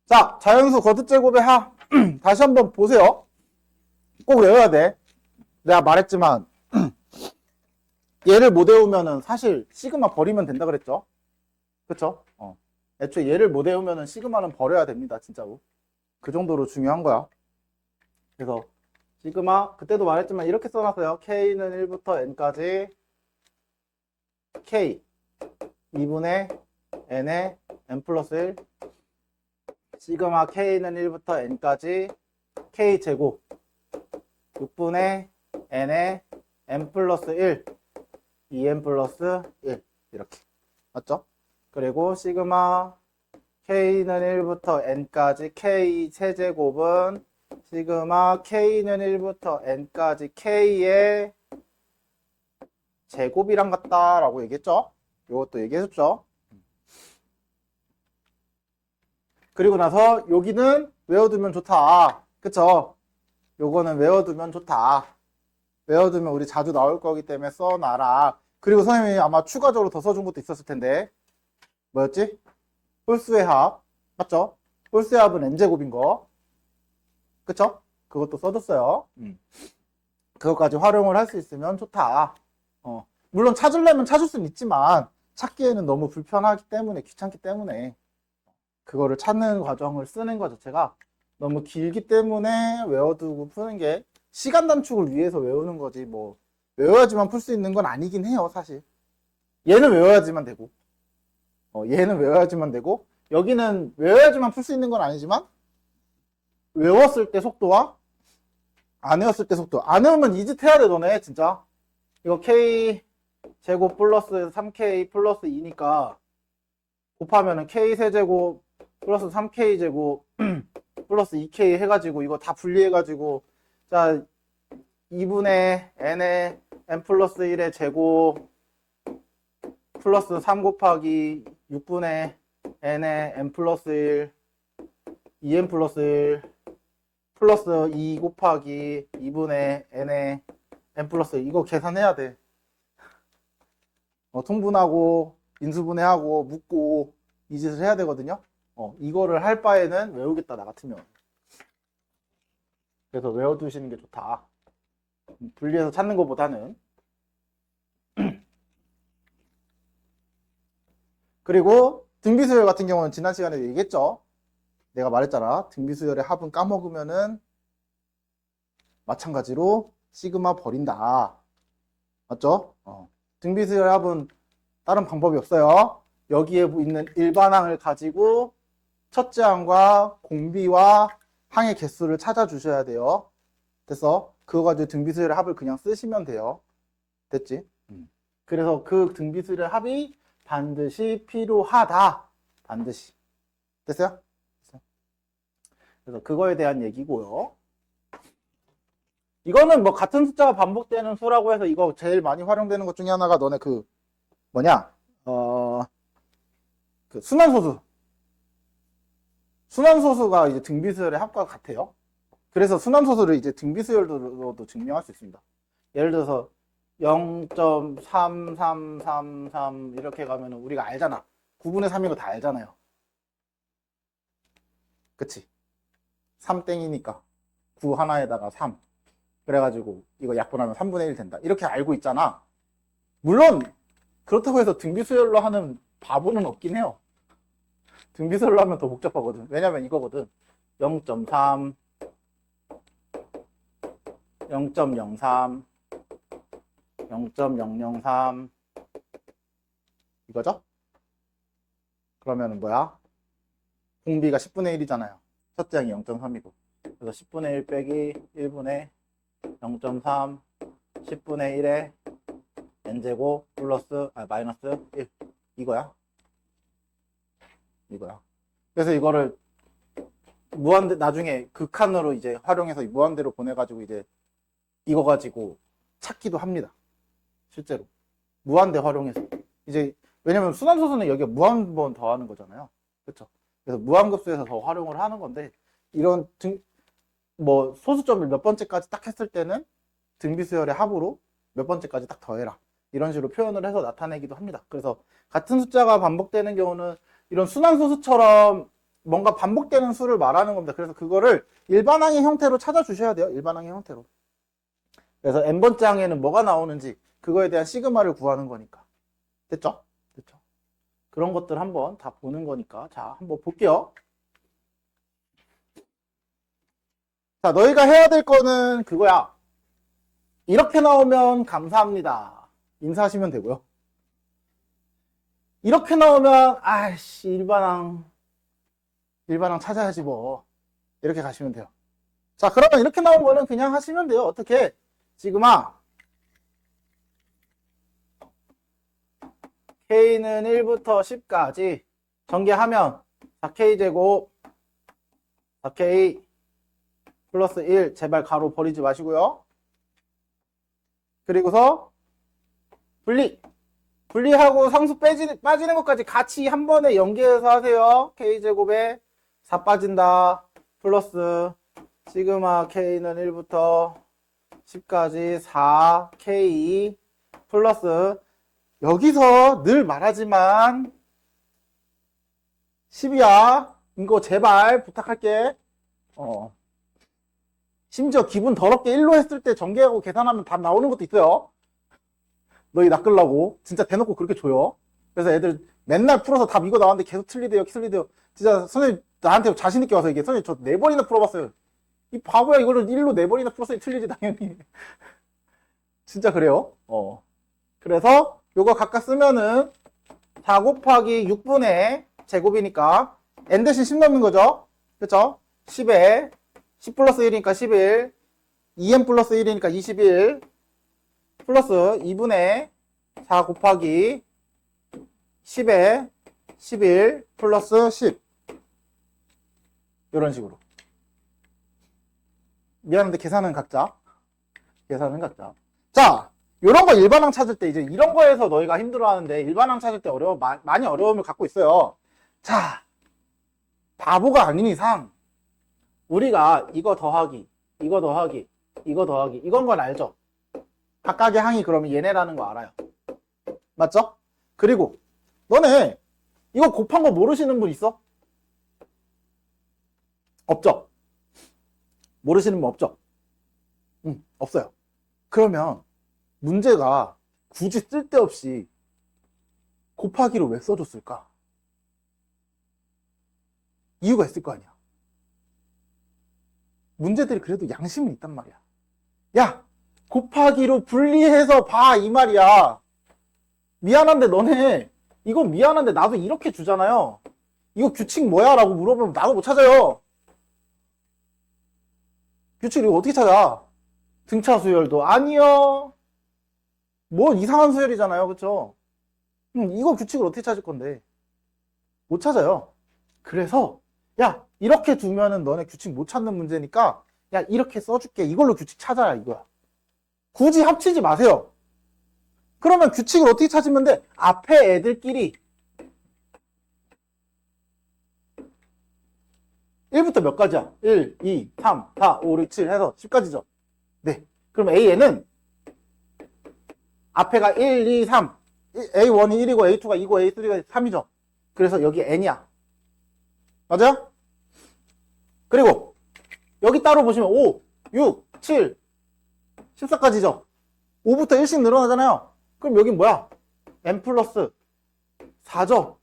자, 자연수 거듭제곱의 하. 다시 한번 보세요. 꼭 외워야 돼. 내가 말했지만 얘를 못 외우면은 사실 시그마 버리면 된다 그랬죠. 그쵸? 애초에 얘를 못 외우면은 시그마는 버려야 됩니다. 진짜로. 그 정도로 중요한 거야. 그래서 시그마 그때도 말했지만 이렇게 써놨어요. K는 1부터 N까지 K 2분의 N의 N 플러스 1 시그마 K는 1부터 N까지 K 제곱 6분의 N의 N 플러스 1 2N 플러스 1 이렇게 맞죠? 그리고 시그마 K는 1부터 N까지 K 세제곱은 시그마 K는 1부터 N까지 K의 제곱이랑 같다라고 얘기했죠? 이것도 얘기했었죠? 그리고 나서 여기는 외워두면 좋다. 그쵸? 요거는 외워두면 좋다. 외워두면 우리 자주 나올 거기 때문에 써놔라. 그리고 선생님이 아마 추가적으로 더 써준 것도 있었을 텐데 뭐였지? 홀수의 합 맞죠? 홀수의 합은 n제곱인 거 그쵸? 그것도 써줬어요. 그것까지 활용을 할 수 있으면 좋다. 물론 찾으려면 찾을 수는 있지만 찾기에는 너무 불편하기 때문에 귀찮기 때문에 그거를 찾는 과정을 쓰는 것 자체가 너무 길기 때문에 외워두고 푸는 게 시간 단축을 위해서 외우는 거지 뭐 외워야지만 풀 수 있는 건 아니긴 해요. 사실 얘는 외워야지만 되고 얘는 외워야지만 되고 여기는 외워야지만 풀 수 있는 건 아니지만 외웠을 때 속도와 안 외웠을 때 속도 안 외우면 이 짓 해야 돼 너네 진짜. 이거 K 제곱 플러스 3K 플러스 2니까 곱하면은 K 세제곱 플러스 3K 제곱 플러스 2K 해가지고 이거 다 분리해가지고 자 2분의 N의 N 플러스 1의 제곱 플러스 3 곱하기 6분의 N의 N 플러스 1 2N 플러스 1 플러스 2 곱하기 2분의 N의 N 플러스 1 이거 계산해야 돼. 통분하고 인수분해하고 묶고 이 짓을 해야 되거든요. 이거를 할 바에는 외우겠다 나 같으면. 그래서 외워두시는 게 좋다. 분리해서 찾는 것보다는. 그리고 등비수열 같은 경우는 지난 시간에 얘기했죠. 내가 말했잖아. 등비수열의 합은 까먹으면은 마찬가지로 시그마 버린다. 맞죠? 등비수열 합은 다른 방법이 없어요. 여기에 있는 일반항을 가지고 첫째 항과 공비와 항의 개수를 찾아주셔야 돼요. 됐어? 그거 가지고 등비수열의 합을 그냥 쓰시면 돼요. 됐지? 그래서 그 등비수열의 합이 반드시 필요하다. 반드시. 됐어요? 그래서 그거에 대한 얘기고요. 이거는 뭐 같은 숫자가 반복되는 수라고 해서 이거 제일 많이 활용되는 것 중에 하나가 너네 그 뭐냐? 그 순환소수. 순환소수가 이제 등비수열의 합과 같아요. 그래서 순환소수를 이제 등비수열로도 증명할 수 있습니다. 예를 들어서 0.3333 이렇게 가면 우리가 알잖아. 9분의 3인 거 다 알잖아요. 그치? 3땡이니까 9 하나에다가 3 그래가지고 이거 약분하면 3분의 1 된다. 이렇게 알고 있잖아. 물론 그렇다고 해서 등비수열로 하는 바보는 없긴 해요. 등비수열로 하면 더 복잡하거든. 왜냐면 이거거든. 0.3 0.03 0.003 이거죠? 그러면 뭐야? 공비가 10분의 1이잖아요. 첫째 항이 0.3이고 그래서 10분의 1 빼기 1분의 0.3 10분의 1에 n제곱 플러스 마이너스 1 이거야. 그래서 이거를 무한대 나중에 극한으로 이제 활용해서 무한대로 보내가지고 이제 이거 가지고 찾기도 합니다. 실제로 무한대 활용해서 이제 왜냐면 순환소수는 여기에 무한번 더하는 거잖아요. 그렇죠? 그래서 무한급수에서 더 활용을 하는 건데 이런 뭐 소수점을 몇 번째까지 딱 했을 때는 등비수열의 합으로 몇 번째까지 딱 더해라 이런 식으로 표현을 해서 나타내기도 합니다. 그래서 같은 숫자가 반복되는 경우는 이런 순환소수처럼 뭔가 반복되는 수를 말하는 겁니다. 그래서 그거를 일반항의 형태로 찾아주셔야 돼요. 일반항의 형태로. 그래서 n번째 항에는 뭐가 나오는지 그거에 대한 시그마를 구하는 거니까. 됐죠? 됐죠? 그런 것들 한번 다 보는 거니까. 자, 한번 볼게요. 자, 너희가 해야 될 거는 그거야. 이렇게 나오면 감사합니다. 인사하시면 되고요. 이렇게 나오면 아이씨 일반항 찾아야지 뭐. 이렇게 가시면 돼요. 자, 그러면 이렇게 나온 거는 그냥 하시면 돼요. 어떻게? 시그마 K는 1부터 10까지 전개하면 4K제곱 4K 플러스 1 제발 가로 버리지 마시고요. 그리고서 분리하고 상수 빠지는 것까지 같이 한 번에 연계해서 하세요. K제곱에 4 빠진다 플러스 시그마 K는 1부터 10까지 4K 플러스 여기서 늘 말하지만 10이야. 이거 제발 부탁할게. 심지어 기분 더럽게 1로 했을 때 전개하고 계산하면 답 나오는 것도 있어요. 너희 낚으려고 진짜 대놓고 그렇게 줘요. 그래서 애들 맨날 풀어서 답 이거 나왔는데 계속 틀리대요. 진짜 선생님 나한테 자신 있게 와서 얘기해. 선생님 저 4번이나 풀어봤어요. 이 바보야 이거를 1로 4번이나 풀었어야 틀리지 당연히. 진짜 그래요. 그래서 요거 각각 쓰면은 4 곱하기 6분의 제곱이니까 n 대신 10 넣는 거죠. 그쵸? 10에 10 플러스 1이니까 11 2n 플러스 1이니까 21 플러스 2분의 4 곱하기 10에 11 플러스 10 이런 식으로. 미안한데 계산은 각자. 자, 요런 거 일반항 찾을 때 이제 이런 거에서 너희가 힘들어하는데 일반항 찾을 때 많이 어려움을 갖고 있어요. 자, 바보가 아닌 이상 우리가 이거 더하기 이건 건 알죠? 각각의 항이 그러면 얘네라는 거 알아요. 맞죠? 그리고 너네 이거 곱한 거 모르시는 분 있어? 없죠? 모르시는 분 없죠? 없어요. 그러면 문제가 굳이 쓸데없이 곱하기로 왜 써줬을까? 이유가 있을 거 아니야. 문제들이 그래도 양심은 있단 말이야. 야, 곱하기로 분리해서 봐, 이 말이야. 미안한데 너네 이건 미안한데 나도 이렇게 주잖아요. 이거 규칙 뭐야? 라고 물어보면 나도 못 찾아요. 규칙 이거 어떻게 찾아? 등차 수열도 아니요. 뭐 이상한 수열이잖아요. 그쵸? 이거 규칙을 어떻게 찾을 건데? 못 찾아요. 그래서 야, 이렇게 두면은 너네 규칙 못 찾는 문제니까 야, 이렇게 써줄게. 이걸로 규칙 찾아야 이거야. 굳이 합치지 마세요. 그러면 규칙을 어떻게 찾으면 돼? 앞에 애들끼리 1부터 몇 가지야? 1, 2, 3, 4, 5, 6, 7 해서 10가지죠. 네. 그럼 AN은 앞에가 1, 2, 3. A1이 1이고 A2가 2고 A3가 3이죠. 그래서 여기 N이야. 맞아요? 그리고 여기 따로 보시면 5, 6, 7, 14까지죠. 5부터 1씩 늘어나잖아요. 그럼 여긴 뭐야? N 플러스 4죠.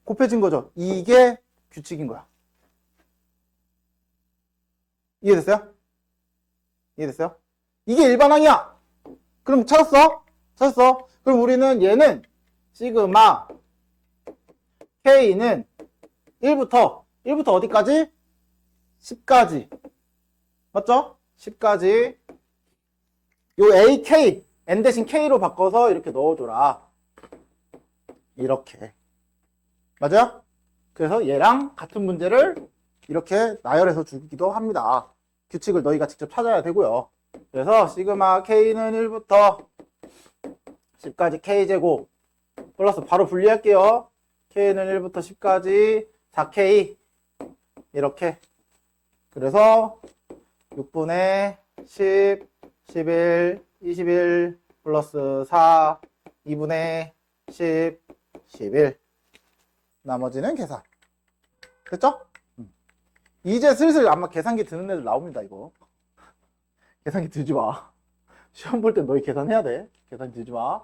곱해진 거죠. 이게 규칙인 거야. 이해됐어요? 이해됐어요? 이게 일반항이야. 그럼 찾았어? 그럼 우리는 얘는 시그마 K는 1부터 어디까지? 10까지. 맞죠? 10까지. 요 AK, N 대신 K로 바꿔서 이렇게 넣어줘라. 이렇게. 맞아요? 그래서 얘랑 같은 문제를 이렇게 나열해서 주기도 합니다. 규칙을 너희가 직접 찾아야 되고요. 그래서 시그마 K는 1부터 10까지 K제곱 플러스 바로 분리할게요. K는 1부터 10까지 4K 이렇게. 그래서 6분의 10, 11, 21 플러스 4, 2분의 10, 11 나머지는 계산. 됐죠? 이제 슬슬 아마 계산기 드는 애들 나옵니다, 이거. 계산기 들지 마. 시험 볼 때 너희 계산해야 돼. 계산기 들지 마.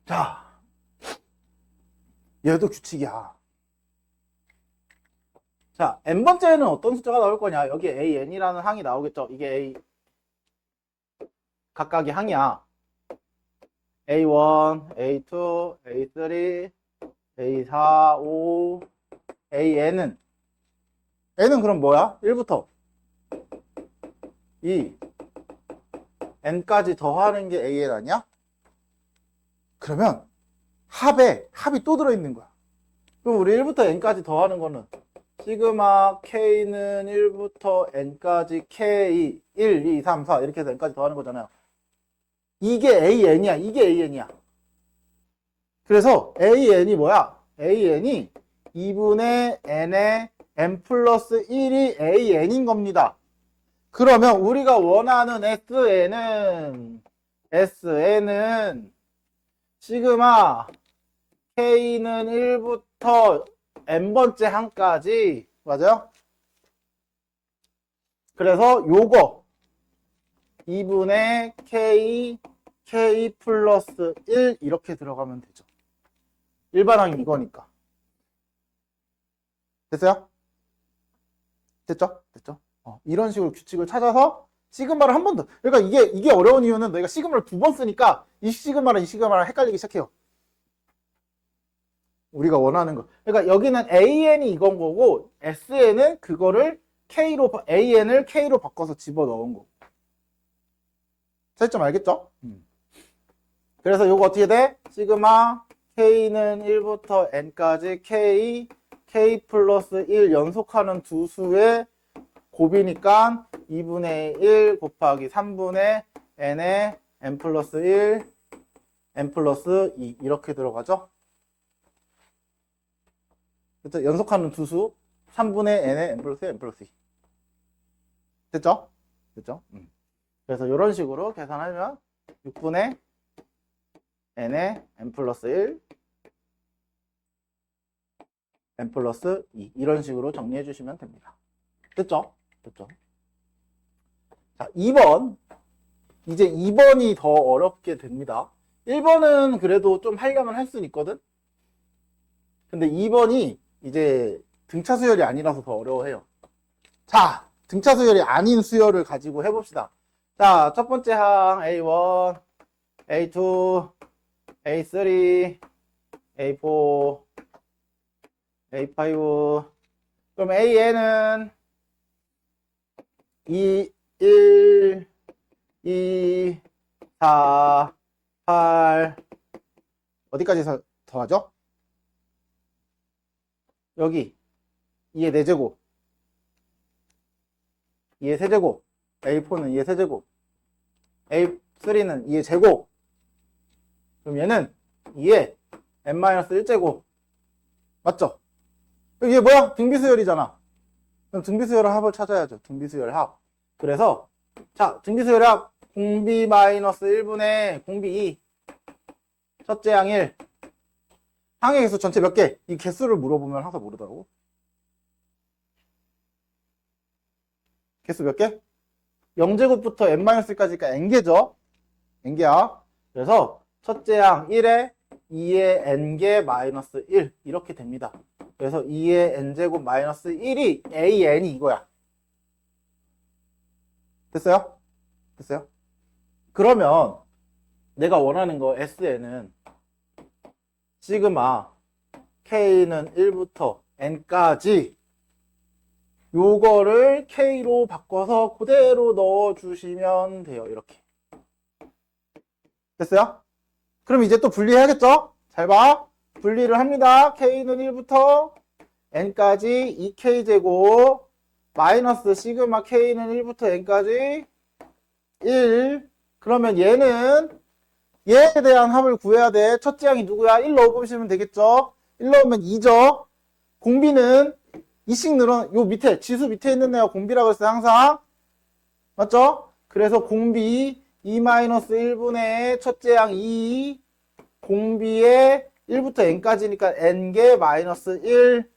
자, 얘도 규칙이야. 자, n번째는 어떤 숫자가 나올 거냐? 여기 an이라는 항이 나오겠죠? 이게 a, 각각의 항이야. a1, a2, a3, a4, 5, an은 n은 그럼 뭐야? 1부터 2, n까지 더하는 게 an 아니야? 그러면 합이 또 들어있는 거야. 그럼 우리 1부터 n까지 더하는 거는 시그마 k는 1부터 n까지 k 1, 2, 3, 4 이렇게 해서 n까지 더하는 거잖아요. 이게 an이야. 이게 an이야. 그래서 an이 뭐야? an이 2분의 n의 n 플러스 1이 an인 겁니다. 그러면 우리가 원하는 SN은 시그마 K는 1부터 n번째 항까지, 맞아요? 그래서 요거 2분의 K 플러스 1 이렇게 들어가면 되죠. 일반항이 이거니까. 됐어요? 됐죠? 됐죠? 이런 식으로 규칙을 찾아서 시그마를 한 번 더. 그러니까 이게 어려운 이유는 너희가 시그마를 2번 쓰니까 이 시그마랑 헷갈리기 시작해요. 우리가 원하는 거. 그러니까 여기는 AN이 이건 거고 SN은 그거를 AN을 K로 바꿔서 집어넣은 거. 차이점 알겠죠? 그래서 요거 어떻게 돼? 시그마 K는 1부터 N까지 K 플러스 1 연속하는 두 수의 곱이니까 2분의 1 곱하기 3분의 n의 n 플러스 1, n 플러스 2 이렇게 들어가죠. 그렇죠? 연속하는 두 수 3분의 n의 n 플러스 1, n 플러스 2 됐죠? 됐죠? 그래서 이런 식으로 계산하면 6분의 n의 n 플러스 1, n 플러스 2 이런 식으로 정리해 주시면 됩니다. 됐죠? 됐죠? 자, 2번. 이제 2번이 더 어렵게 됩니다. 1번은 그래도 좀 하려면 할 수는 있거든? 근데 2번이 이제 등차 수열이 아니라서 더 어려워해요. 자, 등차 수열이 아닌 수열을 가지고 해봅시다. 자, 첫 번째 항 A1, A2, A3, A4, A5. 그럼 AN은 2, 1, 2, 4, 8 어디까지 더하죠? 여기 2의 4제곱 2의 세제곱 A4는 2의 세제곱 A3는 2의 제곱 그럼 얘는 2의 n-1제곱 맞죠? 이게 뭐야? 등비수열이잖아. 그럼 등비수열의 합을 찾아야죠. 등비수열 합. 그래서 자, 등비수열 합 공비 마이너스 1분의 공비 2 첫째 항 1 항의 개수 전체 몇 개? 이 개수를 물어보면 항상 모르더라고. 개수 몇 개? 0제곱부터 n-1까지가 n개죠. n개야. 그래서 첫째 항 1에 2의 n개 마이너스 1 이렇게 됩니다. 그래서 2의 n제곱 마이너스 1이 an이 이거야. 됐어요? 됐어요? 그러면 내가 원하는 거 SN은 시그마 K는 1부터 N까지 요거를 K로 바꿔서 그대로 넣어주시면 돼요. 이렇게. 됐어요? 그럼 이제 또 분리해야겠죠? 잘 봐. 분리를 합니다. K는 1부터 N까지 2K제곱 마이너스 시그마 K는 1부터 N까지 1 그러면 얘는 얘에 대한 합을 구해야 돼. 첫째 항이 누구야? 1 넣어보시면 되겠죠? 1 넣으면 2죠? 공비는 2씩 요 밑에 지수 밑에 있는 애가 공비라고 했어요. 항상 맞죠? 그래서 공비 2-1분의 첫째 항 2 공비에 1부터 n까지니까 n개 마이너스 1.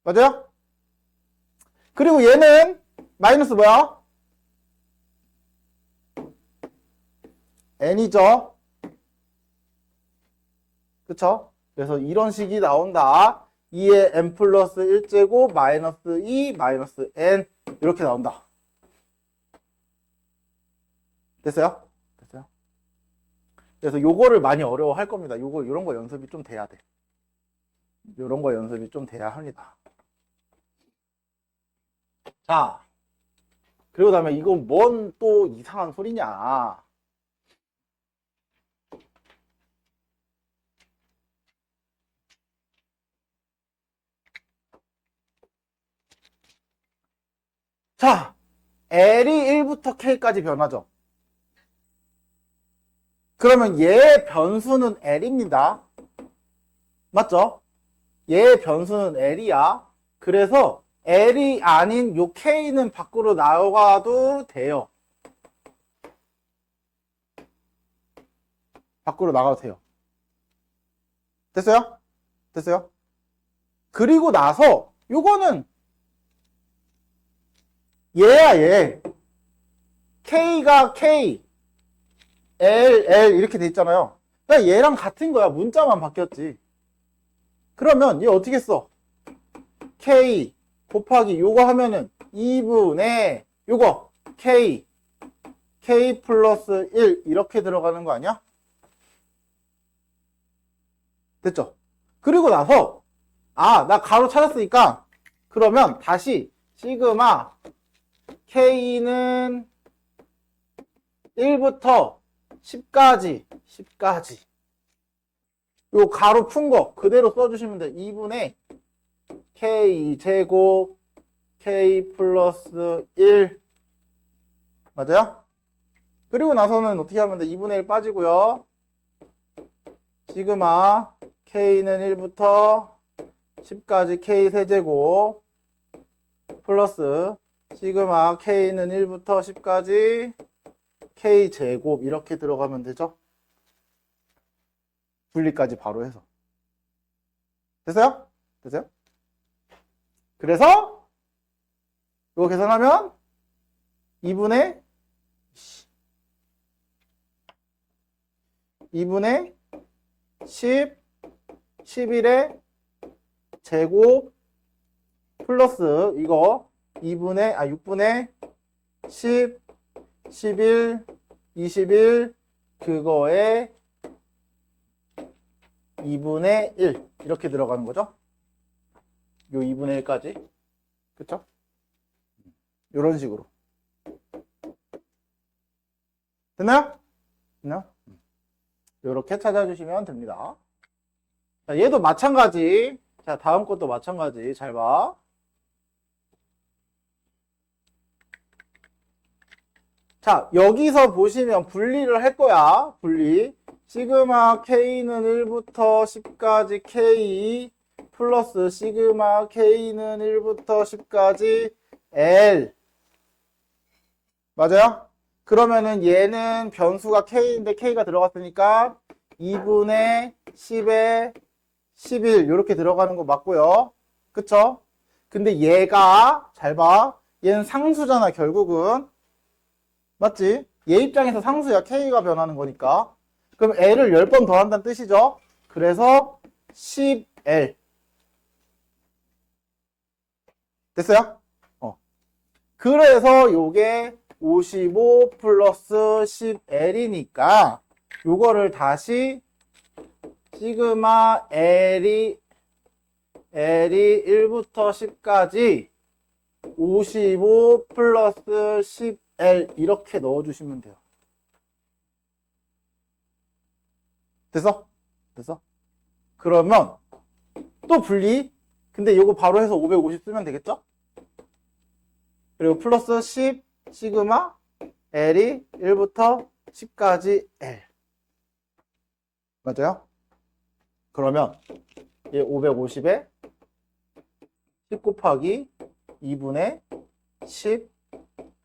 맞아요? 그리고 얘는 마이너스 뭐야? n이죠. 그쵸? 그래서 이런 식이 나온다. 2의 n 플러스 1제곱 마이너스 2 마이너스 n 이렇게 나온다. 됐어요? 됐어요? 그래서 요거를 많이 어려워할 겁니다. 요런 거 연습이 좀 돼야 돼. 요런 거 연습이 좀 돼야 합니다. 자, 그리고 다음에 이건 뭔 또 이상한 소리냐. 자, L이 1부터 K까지 변하죠. 그러면 얘의 변수는 L입니다. 맞죠? 얘의 변수는 L이야. 그래서 L이 아닌 요 K는 밖으로 나가도 돼요. 밖으로 나가도 돼요. 됐어요? 됐어요? 그리고 나서 요거는 얘야 얘. K가 K, L, L 이렇게 돼 있잖아요. 그러니까 얘랑 같은 거야. 문자만 바뀌었지. 그러면 얘 어떻게 써? K 곱하기 요거 하면은 2분의 요거 K 플러스 1 이렇게 들어가는 거 아니야? 됐죠? 그리고 나서 나 가로 찾았으니까 그러면 다시 시그마 K는 1부터 10까지 요 가로 푼 거 그대로 써주시면 돼. 2분의 K 제곱 K 플러스 1 맞아요? 그리고 나서는 어떻게 하면 돼? 2분의 1 빠지고요. 시그마 K는 1부터 10까지 K 세제곱 플러스 시그마 K는 1부터 10까지 K 제곱 이렇게 들어가면 되죠? 분리까지 바로 해서. 됐어요? 됐어요? 그래서 이거 계산하면 2분의 10, 11의 제곱 플러스 이거 6분의 10, 11, 21 그거에 2분의 1 이렇게 들어가는 거죠. 요 2분의 1까지. 그쵸? 요런 식으로. 됐나요? 됐나요? 요렇게 찾아주시면 됩니다. 자, 얘도 마찬가지. 자, 다음 것도 마찬가지. 잘 봐. 자, 여기서 보시면 분리를 할 거야. 분리. 시그마 K는 1부터 10까지 K 플러스 시그마 K는 1부터 10까지 L. 맞아요? 그러면은 얘는 변수가 K인데 K가 들어갔으니까 2분의 10에 11 이렇게 들어가는 거 맞고요. 그쵸? 근데 얘가 잘 봐. 얘는 상수잖아 결국은. 맞지? 얘 입장에서 상수야. K가 변하는 거니까. 그럼 L을 10번 더한다는 뜻이죠. 그래서 10L. 됐어요? 그래서 요게 55 플러스 10L이니까 요거를 다시 시그마 L이 1부터 10까지 55 플러스 10L 이렇게 넣어주시면 돼요. 됐어? 됐어? 그러면 또 분리. 근데 요거 바로 해서 550 쓰면 되겠죠? 그리고 플러스 10 시그마 L이 1부터 10까지 L. 맞아요? 그러면 얘 550에 10 곱하기 2분의 10,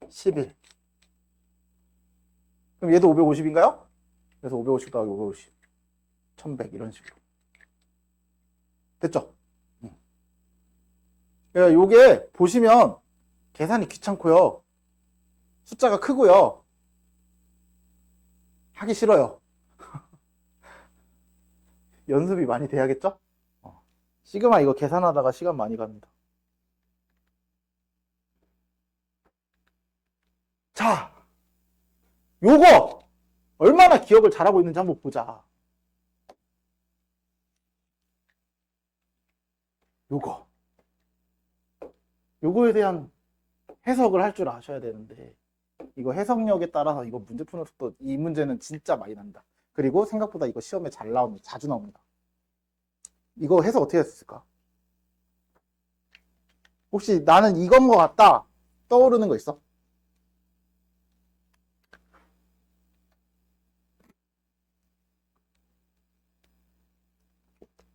11. 그럼 얘도 550인가요? 그래서 550 더하기 550 1100 이런 식으로 됐죠? 그러니까 요게 보시면 계산이 귀찮고요, 숫자가 크고요, 하기 싫어요. 연습이 많이 돼야겠죠? 시그마 이거 계산하다가 시간 많이 갑니다. 자, 요거 얼마나 기억을 잘하고 있는지 한번 보자. 요거에 대한 해석을 할 줄 아셔야 되는데, 이거 해석력에 따라서 이거 문제 푸는 속도, 이 문제는 진짜 많이 납니다. 그리고 생각보다 이거 시험에 잘 나옵니다. 자주 나옵니다. 이거 해석 어떻게 했을까? 혹시 나는 이건 것 같다 떠오르는 거 있어?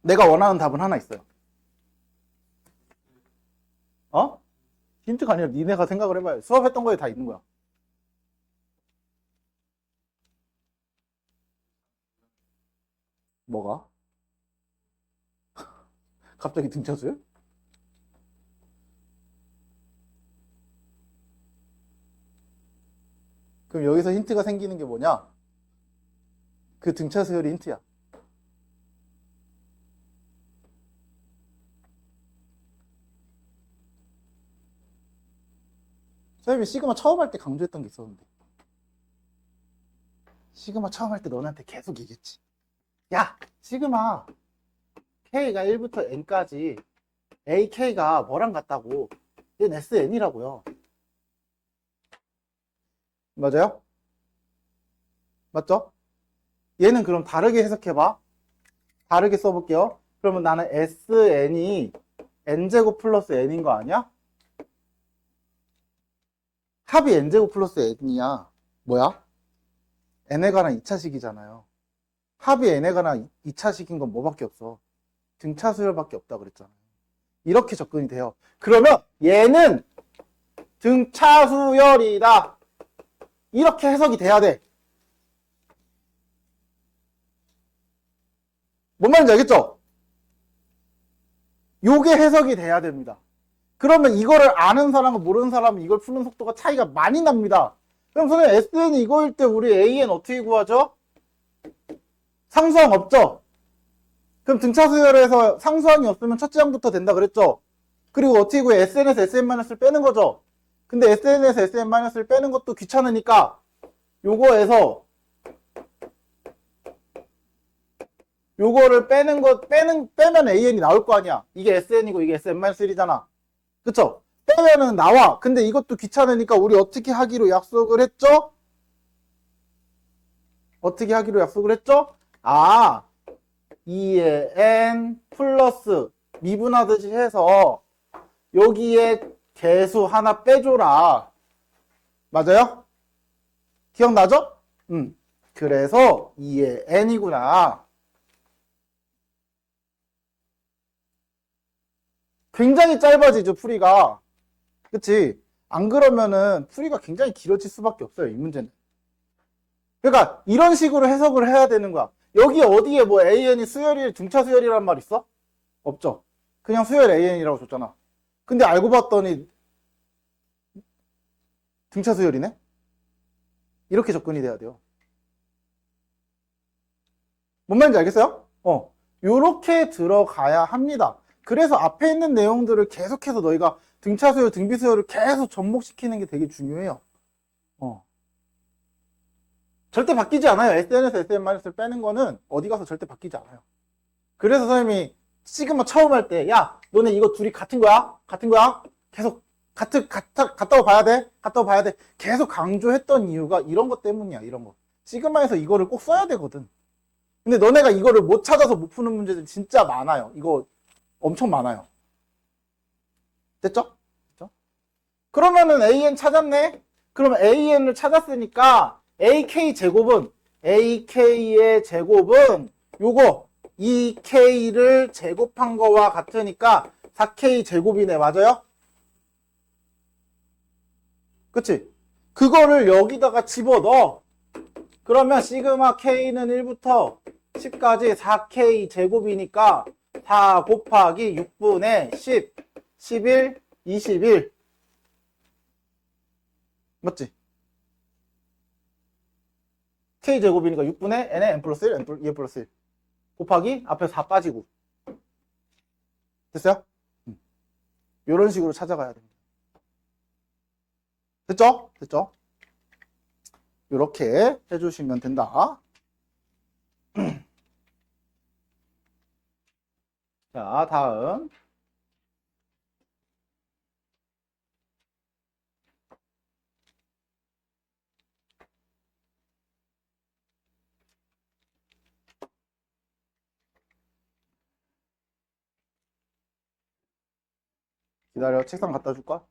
내가 원하는 답은 하나 있어요. 어? 힌트가 아니라 니네가 생각을 해봐요. 수업했던 거에 다 있는 거야. 뭐가? 갑자기 등차수요? 그럼 여기서 힌트가 생기는 게 뭐냐? 그 등차수열이 힌트야. 선생님이 시그마 처음 할 때 강조했던 게 있었는데, 시그마 처음 할 때 너네한테 계속 얘기했지. 야, 시그마 K가 1부터 N까지 AK가 뭐랑 같다고. 얘는 SN이라고요. 맞아요? 맞죠? 얘는 그럼 다르게 해석해봐. 다르게 써볼게요. 그러면 나는 SN이 N제곱 플러스 N인 거 아니야? 합이 N제곱 플러스 N이야. 뭐야? N에 관한 2차식이잖아요. 합이 N에 관한 2차식인 건 뭐밖에 없어? 등차 수열밖에 없다 그랬잖아요. 이렇게 접근이 돼요. 그러면 얘는 등차 수열이다. 이렇게 해석이 돼야 돼. 뭔 말인지 알겠죠? 요게 해석이 돼야 됩니다. 그러면 이거를 아는 사람과 모르는 사람은 이걸 푸는 속도가 차이가 많이 납니다. 그럼 선생님 SN이 이거일 때 우리 AN 어떻게 구하죠? 상수항 없죠? 그럼 등차 수열에서 상수항이 없으면 첫째 항부터 된다 그랬죠? 그리고 어떻게 구해? SN에서 SN-를 빼는 거죠? 근데 SN에서 SN-를 빼는 것도 귀찮으니까 요거에서 요거를 빼면 AN이 나올 거 아니야. 이게 SN이고 이게 SN-1이잖아. 그쵸? 빼면은 나와. 근데 이것도 귀찮으니까 우리 어떻게 하기로 약속을 했죠? 어떻게 하기로 약속을 했죠? 2의 n 플러스 미분하듯이 해서 여기에 개수 하나 빼줘라. 맞아요? 기억나죠? 그래서 2의 n이구나. 굉장히 짧아지죠, 풀이가. 그치? 안 그러면은 풀이가 굉장히 길어질 수밖에 없어요, 이 문제는. 그러니까 이런 식으로 해석을 해야 되는 거야. 여기 어디에 뭐 AN이 수열이 등차 수열이란 말 있어? 없죠. 그냥 수열 AN이라고 줬잖아. 근데 알고 봤더니 등차 수열이네? 이렇게 접근이 돼야 돼요. 뭔 말인지 알겠어요? 요렇게 들어가야 합니다. 그래서 앞에 있는 내용들을 계속해서 너희가 등차 수열, 등비 수열을 계속 접목시키는 게 되게 중요해요. 절대 바뀌지 않아요. SN에서 SN-를 빼는 거는 어디 가서 절대 바뀌지 않아요. 그래서 선생님이 시그마 처음 할 때, 야, 너네 이거 둘이 같은 거야? 같은 거야? 계속 같다고 봐야 돼? 같다고 봐야 돼? 계속 강조했던 이유가 이런 것 때문이야, 이런 거. 시그마에서 이거를 꼭 써야 되거든. 근데 너네가 이거를 못 찾아서 못 푸는 문제들 진짜 많아요. 이거 엄청 많아요. 됐죠? 됐죠? 그러면은 AN 찾았네? 그러면 AN을 찾았으니까 AK 제곱은, AK의 제곱은 요거 2K를 제곱한 거와 같으니까 4K 제곱이네. 맞아요? 그치? 그거를 여기다가 집어넣어. 그러면 시그마 K는 1부터 10까지 4K 제곱이니까 4 곱하기 6분의 10, 11, 21. 맞지? K 제곱이니까 6분의 N에 N 플러스 1, N 플러스 1. 곱하기 앞에 4 빠지고. 됐어요? 이런 식으로 찾아가야 됩니다. 됐죠? 됐죠? 이렇게 해주시면 된다. 자, 다음. 기다려, 책상 갖다 줄까?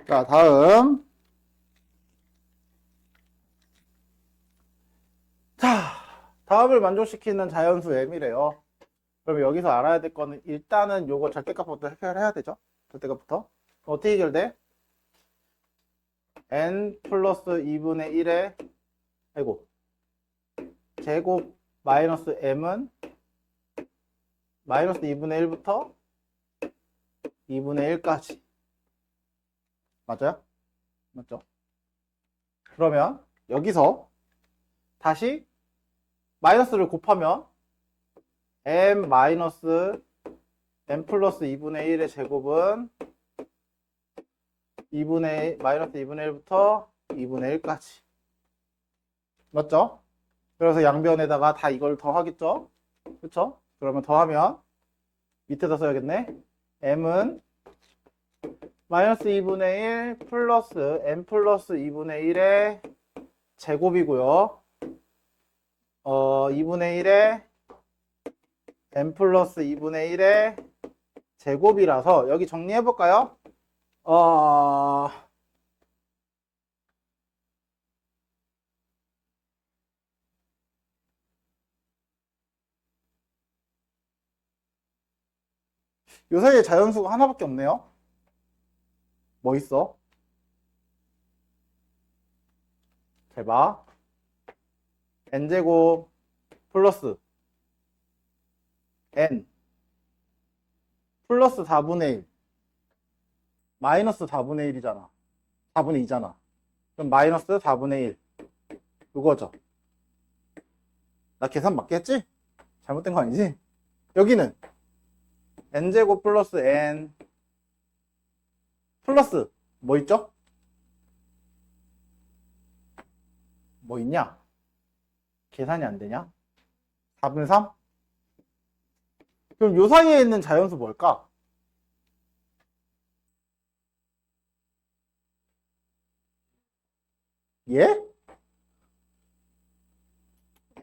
자, 다음. 자, 다음을 만족시키는 자연수 m이래요. 그럼 여기서 알아야 될 거는 일단은 요거 절대값부터 해결해야 되죠? 절대값부터. 어떻게 해결돼? n 플러스 2분의 1에 아이고 제곱 마이너스 m은 마이너스 2분의 1부터 2분의 1까지. 맞아요? 맞죠? 그러면 여기서 다시 마이너스를 곱하면 m 마이너스 m 플러스 2분의 1의 제곱은 마이너스 2분의 1부터 2분의 1까지. 맞죠? 그래서 양변에다가 다 이걸 더하겠죠? 그쵸? 그러면 더하면 밑에다 써야겠네. m은 마이너스 2분의 1 플러스 m 플러스 2분의 1의 제곱이고요. 2분의 1에 m 플러스 2분의 1의 제곱이라서 여기 정리해볼까요? 요 사이에 자연수가 하나밖에 없네요. 뭐 있어? 잘 봐. n제곱 플러스 n 플러스 4분의 1 마이너스 4분의 1이잖아. 4분의 2잖아. 그럼 마이너스 4분의 1 이거죠. 나 계산 맞게 했지? 잘못된 거 아니지? 여기는 n제곱 플러스 n 플러스 뭐 있죠? 뭐 있냐? 계산이 안 되냐? 4분의 3? 그럼 요 사이에 있는 자연수 뭘까? 예?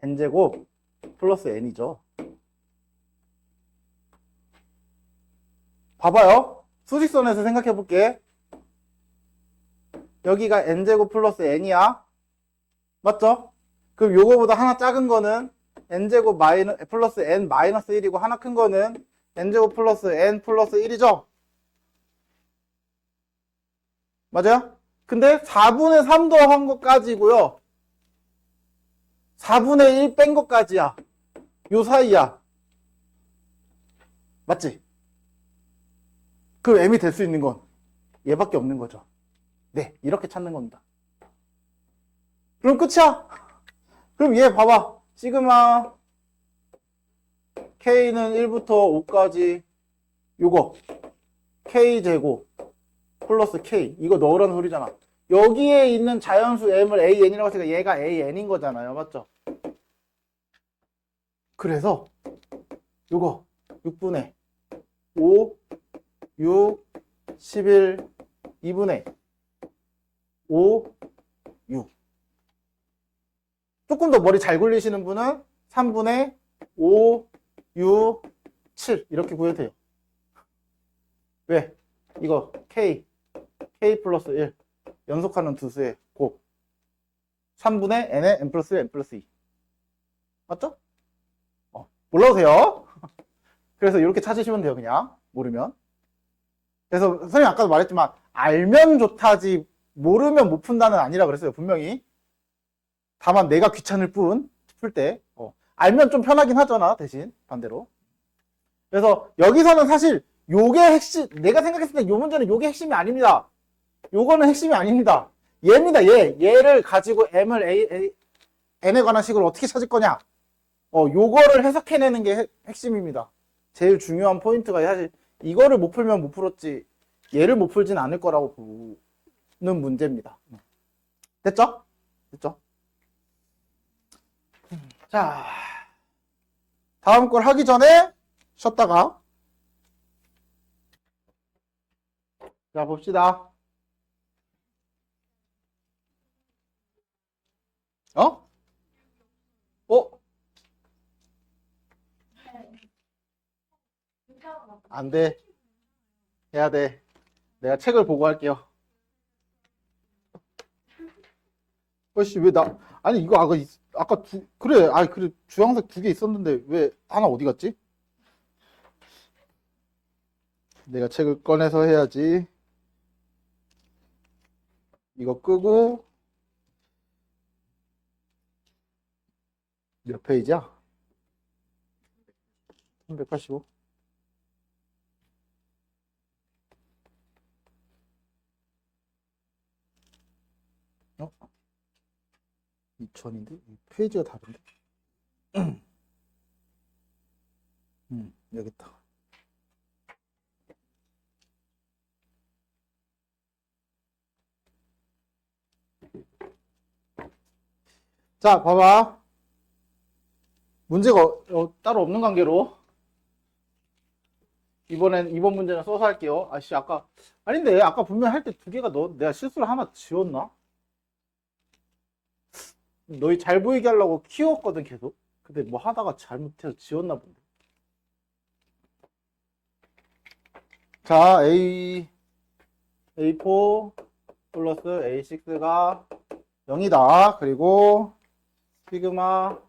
n제곱 플러스 n이죠. 봐봐요. 수직선에서 생각해 볼게. 여기가 n제곱 플러스 n이야. 맞죠? 그럼 요거보다 하나 작은 거는 n제곱 플러스 n 마이너스 1이고 하나 큰 거는 n제곱 플러스 n 플러스 1이죠? 맞아요? 근데 4분의 3 더한 것까지고요. 4분의 1 뺀 것까지야. 요 사이야. 맞지? 그 m이 될 수 있는 건 얘밖에 없는 거죠. 네, 이렇게 찾는 겁니다. 그럼 끝이야. 그럼 얘 봐봐. 시그마 K는 1부터 5까지 요거 K제곱 플러스 K 이거 넣으라는 소리잖아. 여기에 있는 자연수 M을 AN이라고 했으니까 얘가 AN인 거잖아요. 맞죠? 그래서 요거 6분의 5 6 11 2분의 5 6 조금 더 머리 잘 굴리시는 분은 3분의 5 6 7 이렇게 구해도 돼요. 왜? 이거 K 플러스 1 연속하는 두 수의 곱 3분의 N의 N 플러스 1 N 플러스 2 맞죠? 몰라도 돼요. 그래서 이렇게 찾으시면 돼요. 그냥 모르면. 그래서 선생님 아까도 말했지만 알면 좋다지 모르면 못 푼다는 아니라 그랬어요. 분명히. 다만 내가 귀찮을 뿐, 풀 때. 알면 좀 편하긴 하잖아, 대신. 반대로. 그래서 여기서는 사실 요게 핵심, 내가 생각했을 때 요 문제는 요게 핵심이 아닙니다. 요거는 핵심이 아닙니다. 얘입니다, 얘. 얘를 가지고 n에 관한 식을 어떻게 찾을 거냐. 요거를 해석해내는 게 핵심입니다. 제일 중요한 포인트가 사실 이거를 못 풀면 못 풀었지 얘를 못 풀진 않을 거라고 보는 문제입니다. 됐죠? 됐죠? 자, 다음 걸 하기 전에 쉬었다가 자 봅시다. 어? 어? 안 돼. 해야 돼. 내가 책을 보고 할게요. 어씨, 왜 아니, 이거 아까 그래. 그래. 주황색 2개 있었는데, 왜 하나 어디 갔지? 내가 책을 꺼내서 해야지. 이거 끄고, 몇 페이지야? 385. 2000인데? 페이지가 다른데? 여기 있다. 자, 봐봐. 문제가 따로 없는 관계로 이번 문제는 써서 할게요. 아닌데 아까 분명히 할 때 2개가 내가 실수를 하나 지웠나? 너희 잘 보이게 하려고 키웠거든 계속. 근데 뭐 하다가 잘못해서 지웠나 본데. 자, A4 플러스 A6가 0이다. 그리고 시그마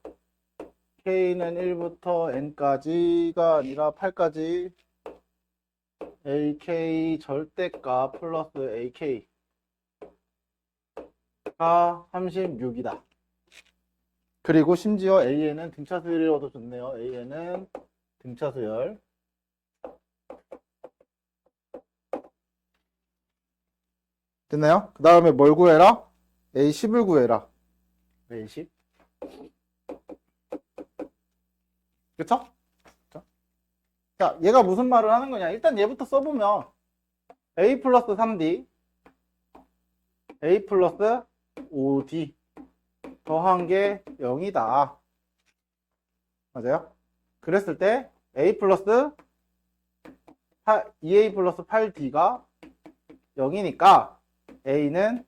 K는 1부터 N까지가 아니라 8까지 AK 절대값 플러스 AK가 36이다. 그리고 심지어 AN은 등차수열이라도 좋네요. AN은 등차수열. 됐나요? 그 다음에 뭘 구해라? A10을 구해라. A10. 그쵸? 자, 얘가 무슨 말을 하는 거냐? 일단 얘부터 써보면 A 플러스 3D A 플러스 5D 더한 게 0이다. 맞아요? 그랬을 때 A 플러스 2A 플러스 8D가 0이니까 A는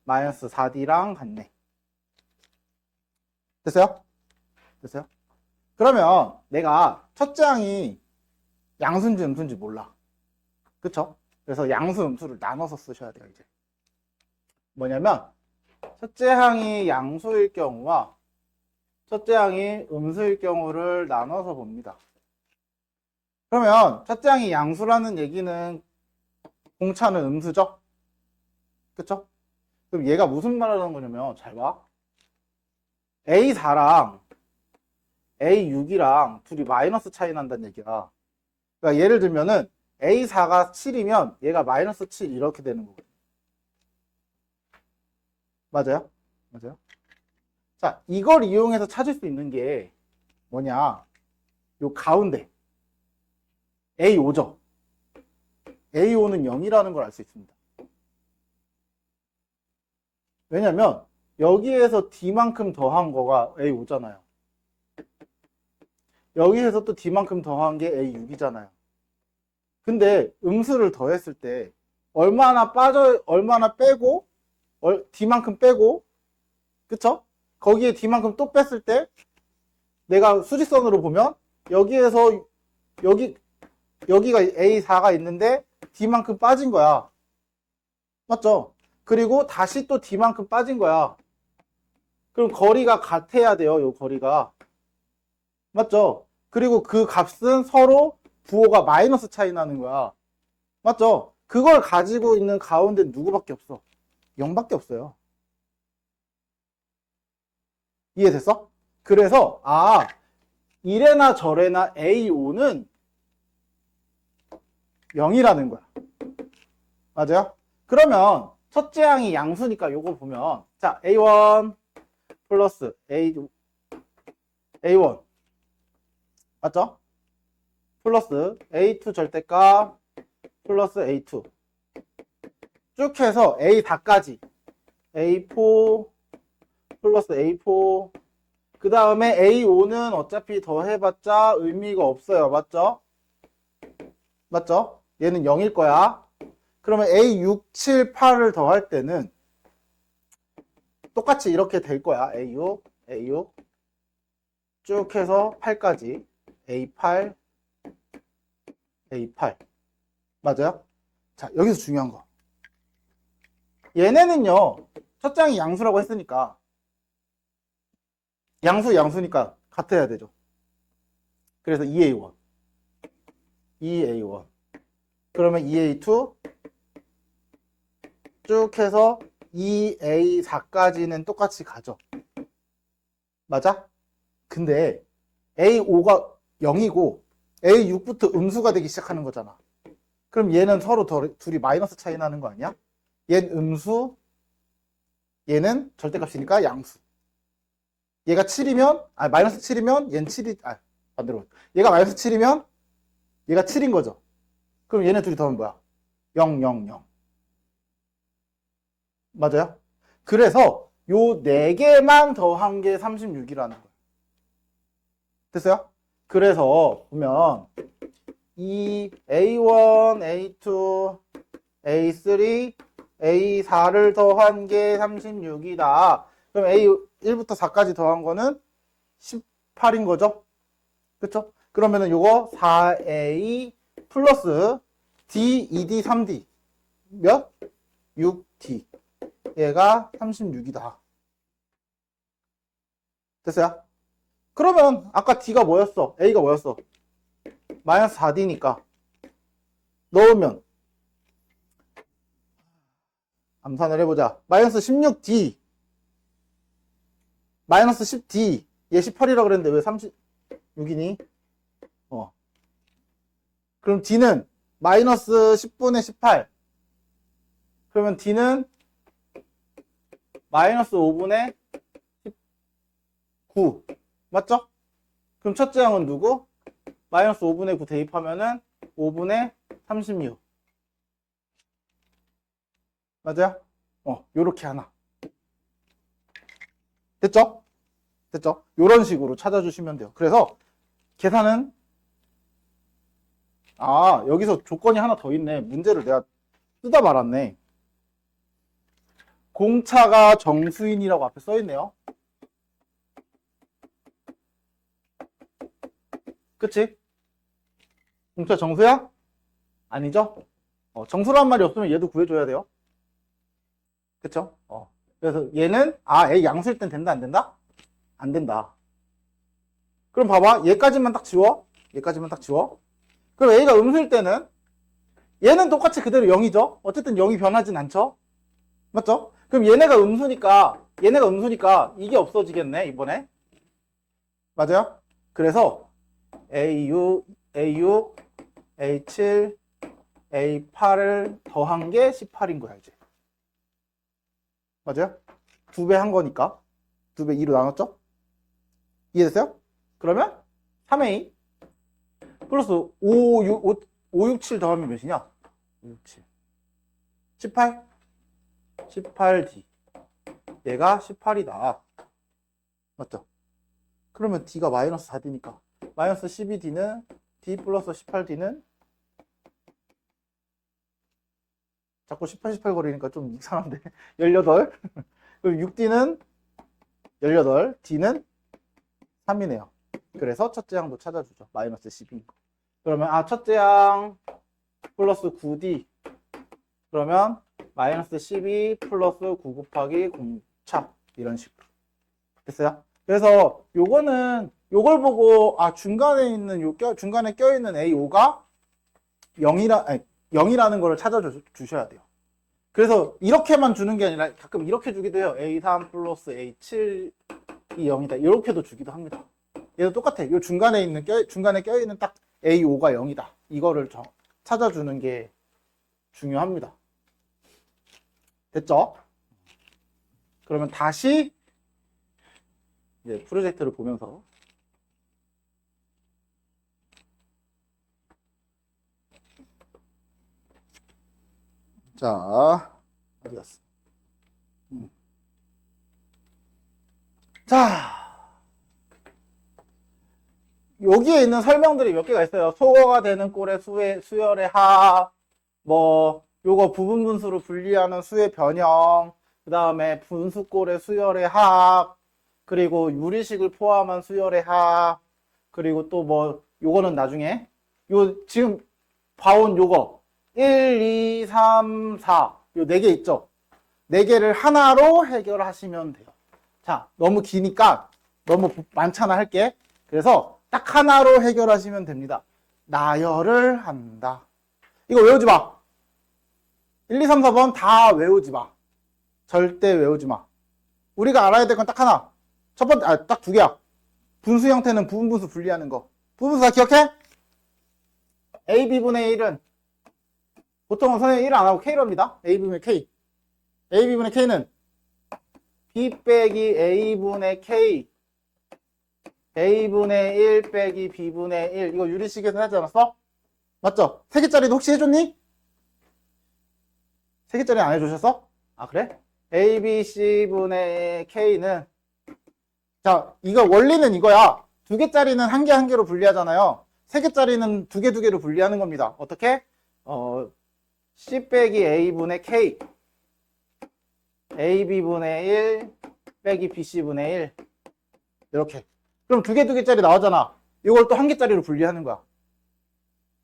마이너스 4D랑 같네. 됐어요? 됐어요? 그러면 내가 첫째 항이 양수인지 음수인지 몰라. 그쵸? 그래서 양수, 음수를 나눠서 쓰셔야 돼요, 이제. 뭐냐면, 첫째 항이 양수일 경우와 첫째 항이 음수일 경우를 나눠서 봅니다. 그러면 첫째 항이 양수라는 얘기는 공차는 음수죠? 그쵸? 그럼 얘가 무슨 말을 하는 거냐면, 잘 봐. A4랑 A6이랑 둘이 마이너스 차이 난다는 얘기야. 그러니까 예를 들면은 A4가 7이면 얘가 마이너스 7 이렇게 되는 거거든요. 맞아요? 맞아요? 자, 이걸 이용해서 찾을 수 있는 게 뭐냐? 요 가운데 A5죠. A5는 0이라는 걸 알 수 있습니다. 왜냐면 여기에서 D만큼 더한 거가 A5잖아요. 여기에서 또 D만큼 더한 게 A6이잖아요. 근데 음수를 더했을 때 얼마나 빼고 D만큼 빼고, 그쵸? 거기에 D만큼 또 뺐을 때 내가 수직선으로 보면 여기에서 여기가 A4가 있는데 D만큼 빠진 거야. 맞죠? 그리고 다시 또 D만큼 빠진 거야. 그럼 거리가 같아야 돼요. 요 거리가. 맞죠? 그리고 그 값은 서로 부호가 마이너스 차이 나는 거야. 맞죠? 그걸 가지고 있는 가운데 누구밖에 없어. 0밖에 없어요. 이해됐어? 그래서 이래나 저래나 A5는 0이라는 거야. 맞아요? 그러면 첫째 항이 양수니까 요거 보면 자 A1 플러스 A1 맞죠? 플러스 A2 절대값 플러스 A2 쭉 해서 A4까지 A4 플러스 A4 그 다음에 A5는 어차피 더해봤자 의미가 없어요. 맞죠? 맞죠? 얘는 0일 거야. 그러면 A6, 7, 8을 더할 때는 똑같이 이렇게 될 거야. A6, A6 쭉 해서 8까지 A8, A8 맞아요? 자, 여기서 중요한 거 얘네는요 첫 장이 양수라고 했으니까 양수니까 같아야 되죠. 그래서 2A1 2A1 그러면 2A2 쭉 해서 2A4까지는 똑같이 가죠. 맞아? 근데 A5가 0이고 A6부터 음수가 되기 시작하는 거잖아. 그럼 얘는 서로 둘이 마이너스 차이 나는 거 아니야? 얘는 음수, 얘는 절대값이니까 양수. 얘가 7이면, 마이너스 7이면 얘는 7이, 반대로. 얘가 마이너스 7이면 얘가 7인 거죠. 그럼 얘네 둘이 더하면 뭐야? 0, 0, 0. 맞아요? 그래서 요 4개만 더한 게 36이라는 거예요. 됐어요? 그래서 보면 이 A1, A2, A3, A4를 더한 게 36이다. 그럼 A1부터 4까지 더한 거는 18인 거죠? 그쵸? 그러면은 요거 4A 플러스 D, 2D, 3D 몇? 6D 얘가 36이다. 됐어요? 그러면 아까 D가 뭐였어? A가 뭐였어? 마이너스 4D니까 넣으면 암산을 해보자. 마이너스 16D 마이너스 10D 얘 18이라고 그랬는데 왜 36이니? 그럼 D는 마이너스 10분의 18 그러면 D는 마이너스 5분의 19 맞죠? 그럼 첫째 항은 누구? 마이너스 5분의 9 대입하면은 5분의 36 맞아요? 요렇게 하나 됐죠? 됐죠? 요런 식으로 찾아주시면 돼요. 그래서 계산은 여기서 조건이 하나 더 있네. 문제를 내가 쓰다 말았네. 공차가 정수인이라고 앞에 써있네요. 그치? 공차 정수야? 아니죠? 정수란 말이 없으면 얘도 구해줘야 돼요. 그쵸? 그래서 얘는 A 양수일 땐 된다 안 된다? 안 된다. 그럼 봐봐 얘까지만 딱 지워. 얘까지만 딱 지워. 그럼 A가 음수일 때는 얘는 똑같이 그대로 0이죠. 어쨌든 0이 변하진 않죠. 맞죠? 그럼 얘네가 음수니까 이게 없어지겠네 이번에. 맞아요? 그래서 A6, A7, A8을 더한 게 18인 거야 이제. 맞아요? 2배 한 거니까 2배 2로 나눴죠? 이해됐어요? 그러면 3A 플러스 567 더하면 몇이냐? 567 18 18D 얘가 18이다. 맞죠? 그러면 D가 마이너스 4D니까 마이너스 12D는 D 플러스 18D는 자꾸 18, 18 거리니까 좀 이상한데 18 그럼 6D는 18 D는 3이네요. 그래서 첫째 항도 찾아주죠. 마이너스 12인 거. 그러면 첫째 항 플러스 9D 그러면 마이너스 12 플러스 9 곱하기 공차 이런 식으로 됐어요? 그래서 요거는 요걸 보고 중간에 있는 중간에 껴있는 A5가 0이라는 거를 찾아주셔야 돼요. 그래서 이렇게만 주는 게 아니라 가끔 이렇게 주기도 해요. A3 플러스 A7이 0이다. 이렇게도 주기도 합니다. 얘도 똑같아. 이 중간에 껴있는 딱 A5가 0이다. 이거를 찾아주는 게 중요합니다. 됐죠? 그러면 다시 이제 프로젝트를 보면서 자, 어디 갔어? 자, 여기에 있는 설명들이 몇 개가 있어요. 소거가 되는 꼴의 수열의 합, 요거 부분 분수로 분리하는 수의 변형, 그 다음에 분수꼴의 수열의 합, 그리고 유리식을 포함한 수열의 합, 그리고 또 요거는 나중에, 지금 봐온 요거, 1, 2, 3, 4, 요 4개 있죠? 4개를 하나로 해결하시면 돼요. 자, 너무 기니까 너무 많잖아 할게. 그래서 딱 하나로 해결하시면 됩니다. 나열을 한다. 이거 외우지 마. 1, 2, 3, 4번 다 외우지 마. 절대 외우지 마. 우리가 알아야 될 건 딱 하나. 첫 번째, 딱 2개야. 분수 형태는 부분 분수 분리하는 거. 부분 분수 다 기억해? AB분의 1은 보통은 선생님 1 안 하고 K로 합니다. A분의 K. AB분의 K는 B 빼기 A분의 K. A분의 1 빼기 B분의 1. 이거 유리식에서 하지 않았어? 맞죠? 3개짜리도 혹시 해줬니? 3개짜리 안 해주셨어? 아, 그래? A, B, C분의 K는, 자, 이거 원리는 이거야. 2개짜리는 1개 1개로 분리하잖아요. 3개짜리는 2개 2개로 분리하는 겁니다. 어떻게? C 빼기 A분의 K. AB분의 1 빼기 BC분의 1. 이렇게. 그럼 2개 2개짜리 나오잖아. 이걸 또 1개짜리로 분리하는 거야.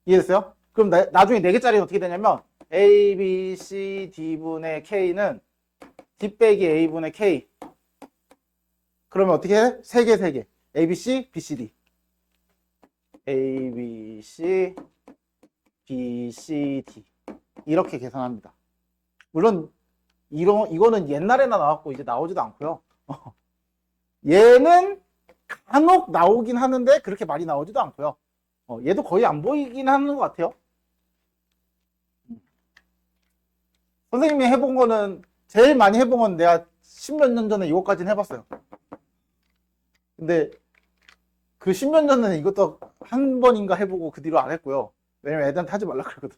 이해됐어요? 그럼 나중에 4개짜리는 어떻게 되냐면 A, B, C, D분의 K는 D 빼기 A분의 K. 그러면 어떻게 해? 3개 3개. A, B, C, B, C, D. A, B, C, B, C, D. 이렇게 계산합니다. 물론 이거는 옛날에나 나왔고 이제 나오지도 않고요. 얘는 간혹 나오긴 하는데 그렇게 많이 나오지도 않고요. 얘도 거의 안 보이긴 하는 것 같아요. 선생님이 해본 거는, 제일 많이 해본 건 내가 10몇 년 전에 이거까지는 해봤어요. 근데 그 10년 전에는 이것도 한 번인가 해보고 그 뒤로 안 했고요. 왜냐면 애들한테 하지 말라 그랬거든.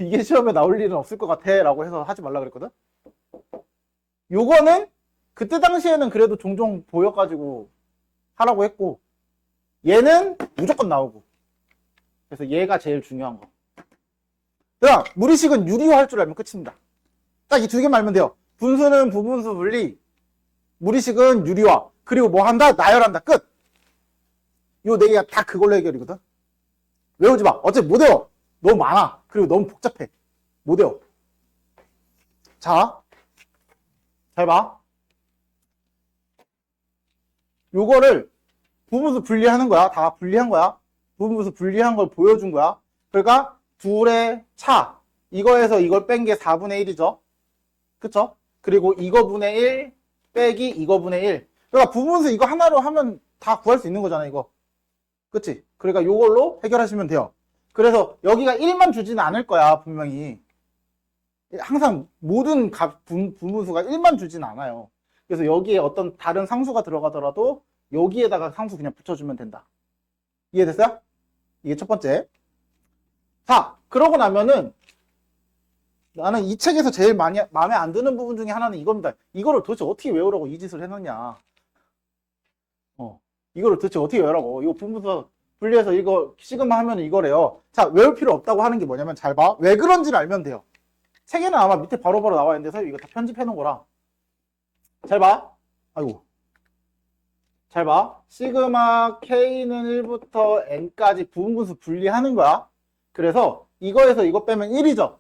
이게 시험에 나올 일은 없을 것 같아 라고 해서 하지 말라 그랬거든. 요거는 그때 당시에는 그래도 종종 보여가지고 하라고 했고, 얘는 무조건 나오고, 그래서 얘가 제일 중요한 거. 그다음 무리식은 유리화 할 줄 알면 끝입니다. 딱 이 2개만 알면 돼요. 분수는 부분수 분리, 무리식은 유리화, 그리고 뭐 한다? 나열한다. 끝. 요 4개가 다 그걸로 해결이거든. 외우지 마. 어차피 못 외워. 너무 많아. 그리고 너무 복잡해. 못 외워. 자, 잘 봐. 요거를 부분수 분리하는 거야. 다 분리한 거야. 부분수 분리한 걸 보여준 거야. 그러니까 둘의 차. 이거에서 이걸 뺀 게 4분의 1이죠. 그쵸? 그리고 이거분의 1 빼기 이거분의 1. 그러니까 부분수 이거 하나로 하면 다 구할 수 있는 거잖아, 이거. 그치? 그러니까 요걸로 해결하시면 돼요. 그래서 여기가 1만 주지는 않을 거야, 분명히. 항상 모든 부분수가 1만 주진 않아요. 그래서 여기에 어떤 다른 상수가 들어가더라도 여기에다가 상수 그냥 붙여주면 된다. 이해됐어요? 이게 첫 번째. 자, 그러고 나면은 나는 이 책에서 제일 많이 마음에 안 드는 부분 중에 하나는 이겁니다. 이거를 도대체 어떻게 외우라고 이 짓을 해놨냐. 이거를 도대체 어떻게 외우라고. 이거 부분수 분리해서 이거 시그마 하면 이거래요. 자, 외울 필요 없다고 하는 게 뭐냐면 잘 봐. 왜 그런지를 알면 돼요. 책에는 아마 밑에 바로바로 나와 있는데 선생님 이거 다 편집해 놓은 거라. 잘 봐. 아이고. 잘 봐. 시그마 K는 1부터 N까지 부분분수 분리하는 거야. 그래서 이거에서 이거 빼면 1이죠.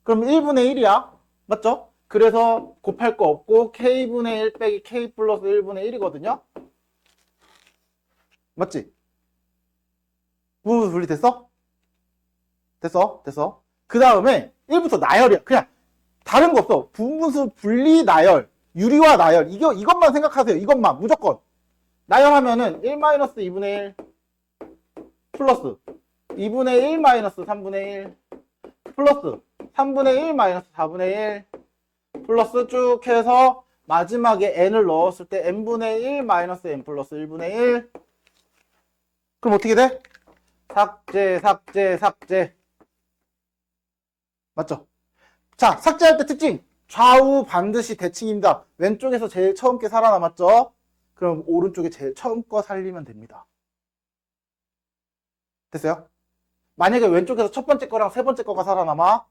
그럼 1분의 1이야. 맞죠? 그래서 곱할 거 없고 K분의 1 빼기 K 플러스 1분의 1이거든요. 맞지? 부분분수 분리 됐어? 됐어? 그 다음에 1부터 나열이야. 그냥 다른 거 없어. 부분수 분리 나열, 유리와 나열. 이것만 생각하세요. 이것만 무조건. 나열하면은 1-2분의 1 플러스 2분의 1 마이너스 3분의 1 플러스 3분의 1 마이너스 4분의 1 플러스 쭉 해서 마지막에 n을 넣었을 때 n분의 1 마이너스 n 플러스 1분의 1. 그럼 어떻게 돼? 삭제, 삭제, 삭제. 맞죠? 자, 삭제할 때 특징. 좌우 반드시 대칭입니다. 왼쪽에서 제일 처음 게 살아남았죠? 그럼 오른쪽에 제일 처음 거 살리면 됩니다. 됐어요? 만약에 왼쪽에서 첫 번째 거랑 세 번째 거가 살아남아,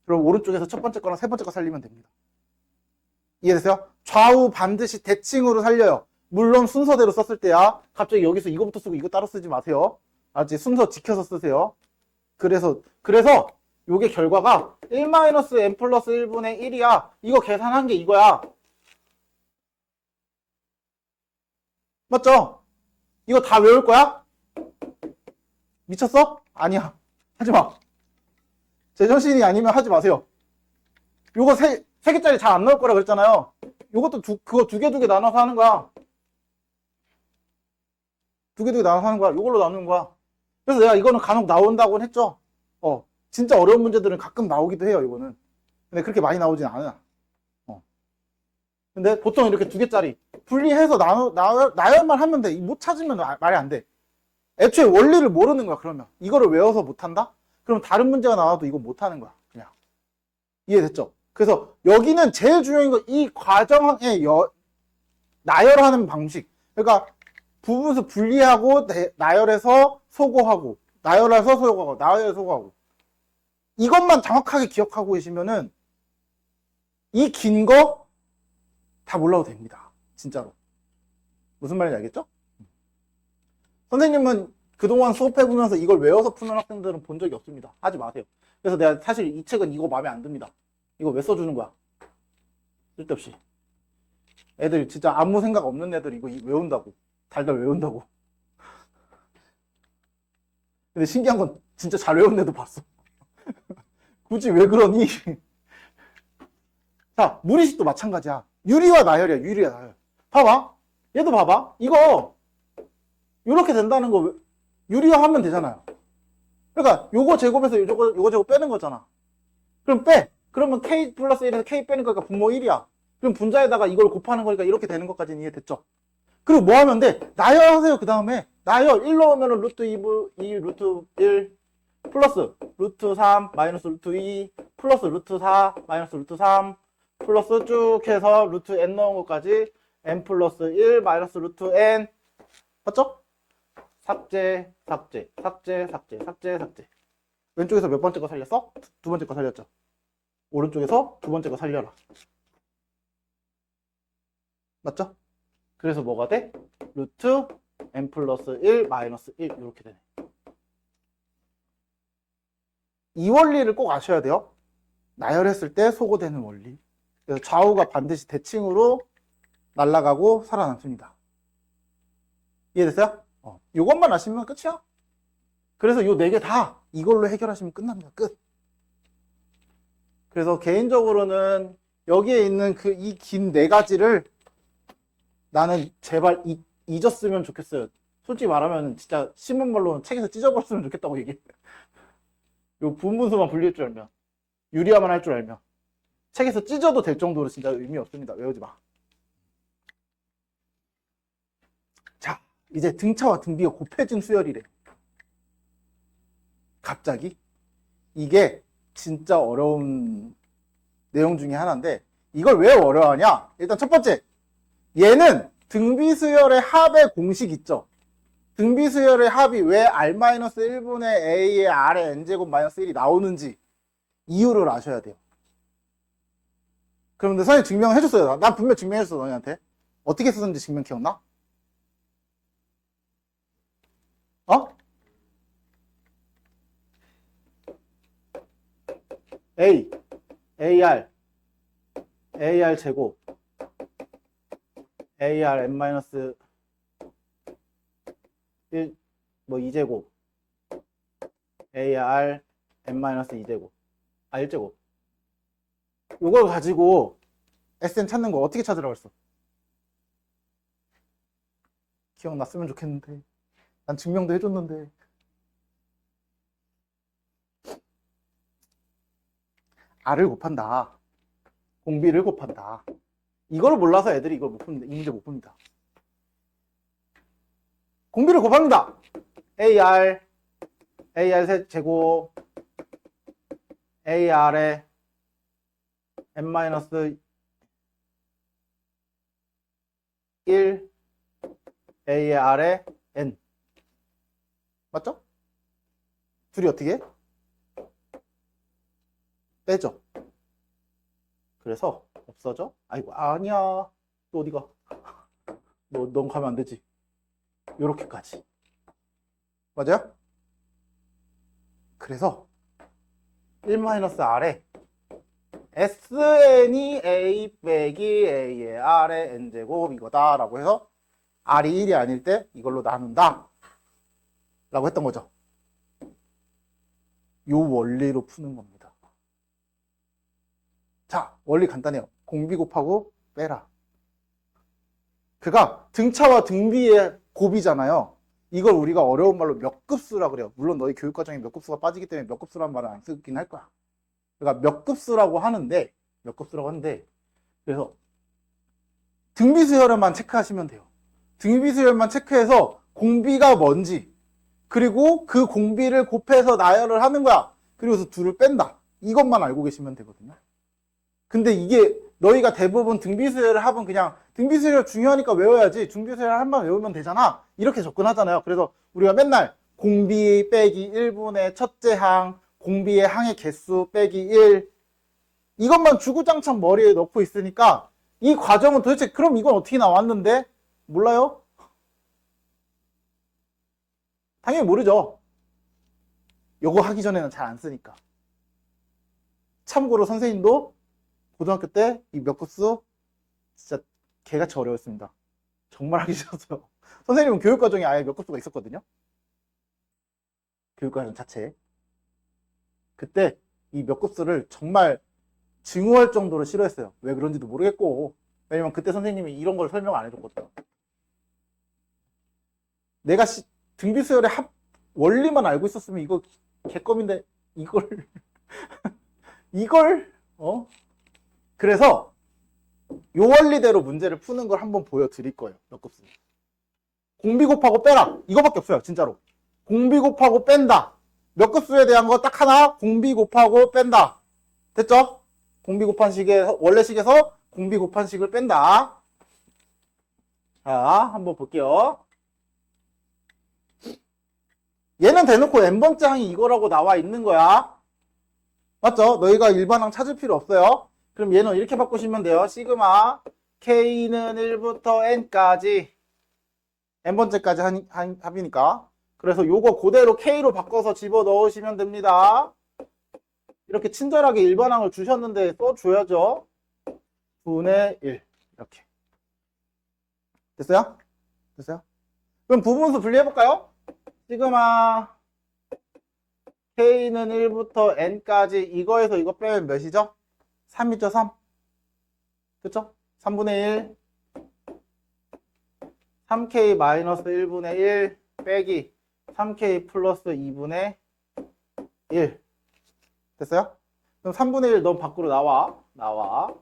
그럼 오른쪽에서 첫 번째 거랑 세 번째 거 살리면 됩니다. 이해됐어요? 좌우 반드시 대칭으로 살려요. 물론 순서대로 썼을 때야. 갑자기 여기서 이거부터 쓰고 이거 따로 쓰지 마세요. 알았지? 순서 지켜서 쓰세요. 그래서 요게 결과가 1-n 플러스 1분의 1이야. 이거 계산한 게 이거야. 맞죠? 이거 다 외울 거야? 미쳤어? 아니야. 하지마. 제정신이 아니면 하지 마세요. 요거 세 개짜리 잘 안 나올 거라 그랬잖아요. 요것도 그거 두 개 나눠서 하는 거야. 두 개 나눠서 하는 거야. 요걸로 나누는 거야. 그래서 내가 이거는 간혹 나온다고는 했죠. 진짜 어려운 문제들은 가끔 나오기도 해요, 이거는. 근데 그렇게 많이 나오진 않아. 근데 보통 이렇게 두 개짜리 분리해서 나열만 하면 돼. 못 찾으면 말이 안 돼. 애초에 원리를 모르는 거야, 그러면. 이거를 외워서 못한다? 그럼 다른 문제가 나와도 이거 못하는 거야, 그냥. 이해됐죠? 그래서 여기는 제일 중요한 건 이 과정에 나열하는 방식. 그러니까 부분수 분리하고 나열해서 소거하고, 나열해서 소거하고, 나열해서 소거하고. 이것만 정확하게 기억하고 계시면은 이 긴 거 다 몰라도 됩니다. 진짜로. 무슨 말인지 알겠죠? 선생님은 그동안 수업해보면서 이걸 외워서 푸는 학생들은 본 적이 없습니다. 하지 마세요. 그래서 내가 사실 이 책은 이거 마음에 안 듭니다. 이거 왜 써주는 거야? 쓸데없이. 애들 진짜 아무 생각 없는 애들 이거 외운다고. 달달 외운다고. 근데 신기한 건 진짜 잘 외운 애도 봤어. 굳이 왜 그러니? 자, 무리식도 마찬가지야. 유리와 나열이야, 유리와 나열. 봐봐. 얘도 봐봐. 이거, 요렇게 된다는 거, 유리화하면 되잖아요. 그러니까, 요거 제곱에서 요거 제곱 빼는 거잖아. 그럼 빼. 그러면 k 플러스 1에서 k 빼는 거니까 분모 1이야. 그럼 분자에다가 이걸 곱하는 거니까 이렇게 되는 것까지는 이해됐죠? 그리고 뭐 하면 돼? 나열하세요, 그 다음에. 나열 1 넣으면 루트 2, 루트 1, 플러스 루트 3, 마이너스 루트 2, 플러스 루트 4, 마이너스 루트 3, 플러스 쭉 해서 루트 n 넣은 것까지 n 플러스 1, 마이너스 루트 n. 맞죠? 삭제, 삭제, 삭제, 삭제, 삭제, 삭제. 왼쪽에서 몇 번째 거 살렸어? 두 번째 거 살렸죠? 오른쪽에서 두 번째 거 살려라. 맞죠? 그래서 뭐가 돼? 루트 n 플러스 1, 마이너스 1 이렇게 되네. 이 원리를 꼭 아셔야 돼요. 나열했을 때 소거되는 원리. 그래서 좌우가 반드시 대칭으로 날아가고 살아남습니다. 이해됐어요? 이것만 아시면 끝이야. 그래서 요 네 개 다 이걸로 해결하시면 끝납니다. 끝. 그래서 개인적으로는 여기에 있는 이 긴 네 가지를 나는 제발 잊었으면 좋겠어요. 솔직히 말하면 진짜 심한 말로는 책에서 찢어버렸으면 좋겠다고 얘기해. 요 분분수만 분리할 줄 알면, 유리화만 할 줄 알면 책에서 찢어도 될 정도로 진짜 의미 없습니다. 외우지 마. 자, 이제 등차와 등비가 곱해진 수열이래. 갑자기? 이게 진짜 어려운 내용 중에 하나인데 이걸 왜 어려워하냐? 일단 첫 번째, 얘는 등비수열의 합의 공식 있죠? 등비수열의 합이 왜 r-1분의 a의 r의 n제곱 마이너스 1이 나오는지 이유를 아셔야 돼요. 그럼 선생님 증명해줬어요. 난 분명 증명해줬어, 너희한테. 어떻게 쓰는지 증명 기억나? a, ar, ar 제곱, ar n-1 뭐 2제곱, ar n-2제곱, 1제곱. 요걸 가지고 SN 찾는 거 어떻게 찾으라고 했어? 기억났으면 좋겠는데. 난 증명도 해줬는데. R을 곱한다. 공비를 곱한다. 이걸 몰라서 애들이 이걸 못 풉니다. 이 문제 못 풉니다. 공비를 곱합니다. AR 제곱 AR에 n-1 AR에 n 맞죠? 둘이 어떻게 해? 빼죠. 그래서 없어져? 아이고 아니야. 또 어디가? 넌 가면 안 되지. 요렇게까지. 맞아요? 그래서 1-R에 SN이 A 빼기 A의 R의 N제곱 이거다 라고 해서 R이 1이 아닐 때 이걸로 나눈다 라고 했던 거죠. 요 원리로 푸는 겁니다. 자, 원리 간단해요. 공비 곱하고 빼라. 그가 등차와 등비의 곱이잖아요. 이걸 우리가 어려운 말로 몇 급수라 그래요. 물론 너희 교육과정에 몇 급수가 빠지기 때문에 몇 급수라는 말은 안 쓰긴 할 거야. 그러니까 몇 급수라고 하는데 그래서 등비수열만 체크하시면 돼요. 등비수열만 체크해서 공비가 뭔지 그리고 그 공비를 곱해서 나열을 하는 거야. 그리고서 둘을 뺀다. 이것만 알고 계시면 되거든요. 근데 이게 너희가 대부분 등비수열을 합은 그냥 등비수열 중요하니까 외워야지 등비수열 한번 외우면 되잖아 이렇게 접근하잖아요. 그래서 우리가 맨날 공비 빼기 1분의 첫째 항 공비의 항의 개수 빼기 1 이것만 주구장창 머리에 넣고 있으니까 이 과정은 도대체 그럼 이건 어떻게 나왔는데? 몰라요? 당연히 모르죠. 요거 하기 전에는 잘 안 쓰니까. 참고로 선생님도 고등학교 때 이 몇 급수 진짜 개같이 어려웠습니다. 정말 하기 싫었어요. 선생님은 교육과정에 아예 몇 급수가 있었거든요. 교육과정 자체에. 그때 이 몇 급수를 정말 증오할 정도로 싫어했어요. 왜 그런지도 모르겠고. 왜냐면 그때 선생님이 이런 걸 설명 안 해줬거든요. 내가 등비수열의 원리만 알고 있었으면 이거 개껌인데 이걸 그래서 요 원리대로 문제를 푸는 걸 한번 보여드릴 거예요. 몇 급수. 공비 곱하고 빼라. 이거밖에 없어요. 진짜로. 공비 곱하고 뺀다. 몇 급수에 대한 거 딱 하나. 공비 곱하고 뺀다. 됐죠? 공비 곱한 식의 원래식에서 공비 곱한 식을 뺀다. 자, 한번 볼게요. 얘는 대놓고 n번째 항이 이거라고 나와 있는 거야. 맞죠? 너희가 일반항 찾을 필요 없어요. 그럼 얘는 이렇게 바꾸시면 돼요. 시그마 k는 1부터 n까지 n번째까지 합이니까. 그래서 요거 그대로 k로 바꿔서 집어 넣으시면 됩니다. 이렇게 친절하게 일반항을 주셨는데 써줘야죠. 분의 1 이렇게. 됐어요? 됐어요? 그럼 부분수 분리해볼까요? 시그마 k는 1부터 n까지 이거에서 이거 빼면 몇이죠? 3이죠, 3. 그쵸? 3분의 1 3k 마이너스 1분의 1 빼기 3k 플러스 2분의 1 됐어요? 그럼 3분의 1 넌 밖으로 나와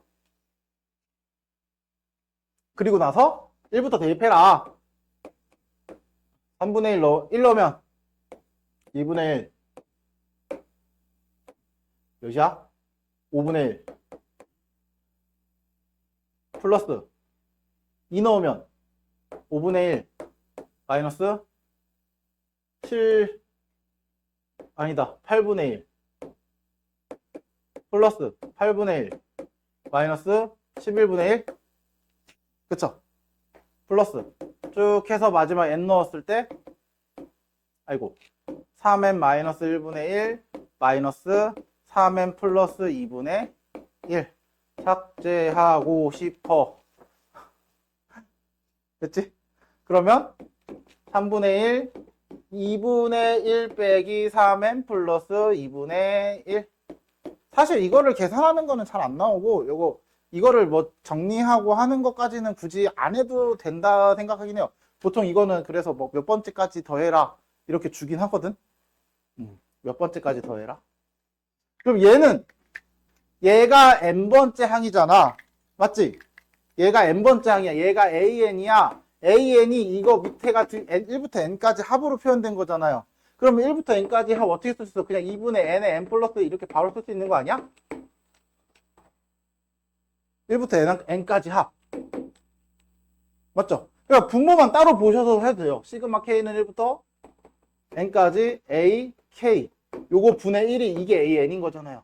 그리고 나서 1부터 대입해라. 3분의 1 넣으면 2분의 1 몇이야? 5분의 1 플러스 2 넣으면 5분의 1 마이너스 7 아니다 8분의 1 플러스 8분의 1 마이너스 11분의 1 그쵸? 플러스 쭉 해서 마지막 n 넣었을 때 아이고 3n 마이너스 1분의 1 마이너스 3n 플러스 2분의 1 삭제하고 싶어. 됐지? 그러면 3분의 1 2분의 1 빼기 3n 플러스 2분의 1 사실 이거를 계산하는 거는 잘 안 나오고 이거를 뭐 정리하고 하는 것까지는 굳이 안 해도 된다 생각하긴 해요. 보통 이거는 그래서 뭐 몇 번째까지 더해라 이렇게 주긴 하거든. 몇 번째까지 더해라. 그럼 얘가 n번째 항이잖아. 맞지? 얘가 n번째 항이야. 얘가 an이야. an이 이거 밑에가 1부터 n까지 합으로 표현된 거잖아요. 그러면 1부터 n까지 합 어떻게 쓸 수 있어? 그냥 2분의 n의 n 플러스 이렇게 바로 쓸 수 있는 거 아니야? 1부터 n까지 합. 맞죠? 그러니까 분모만 따로 보셔서 해도 돼요. 시그마 k는 1부터 n까지 a, k. 요거 분의 1이 이게 an인 거잖아요.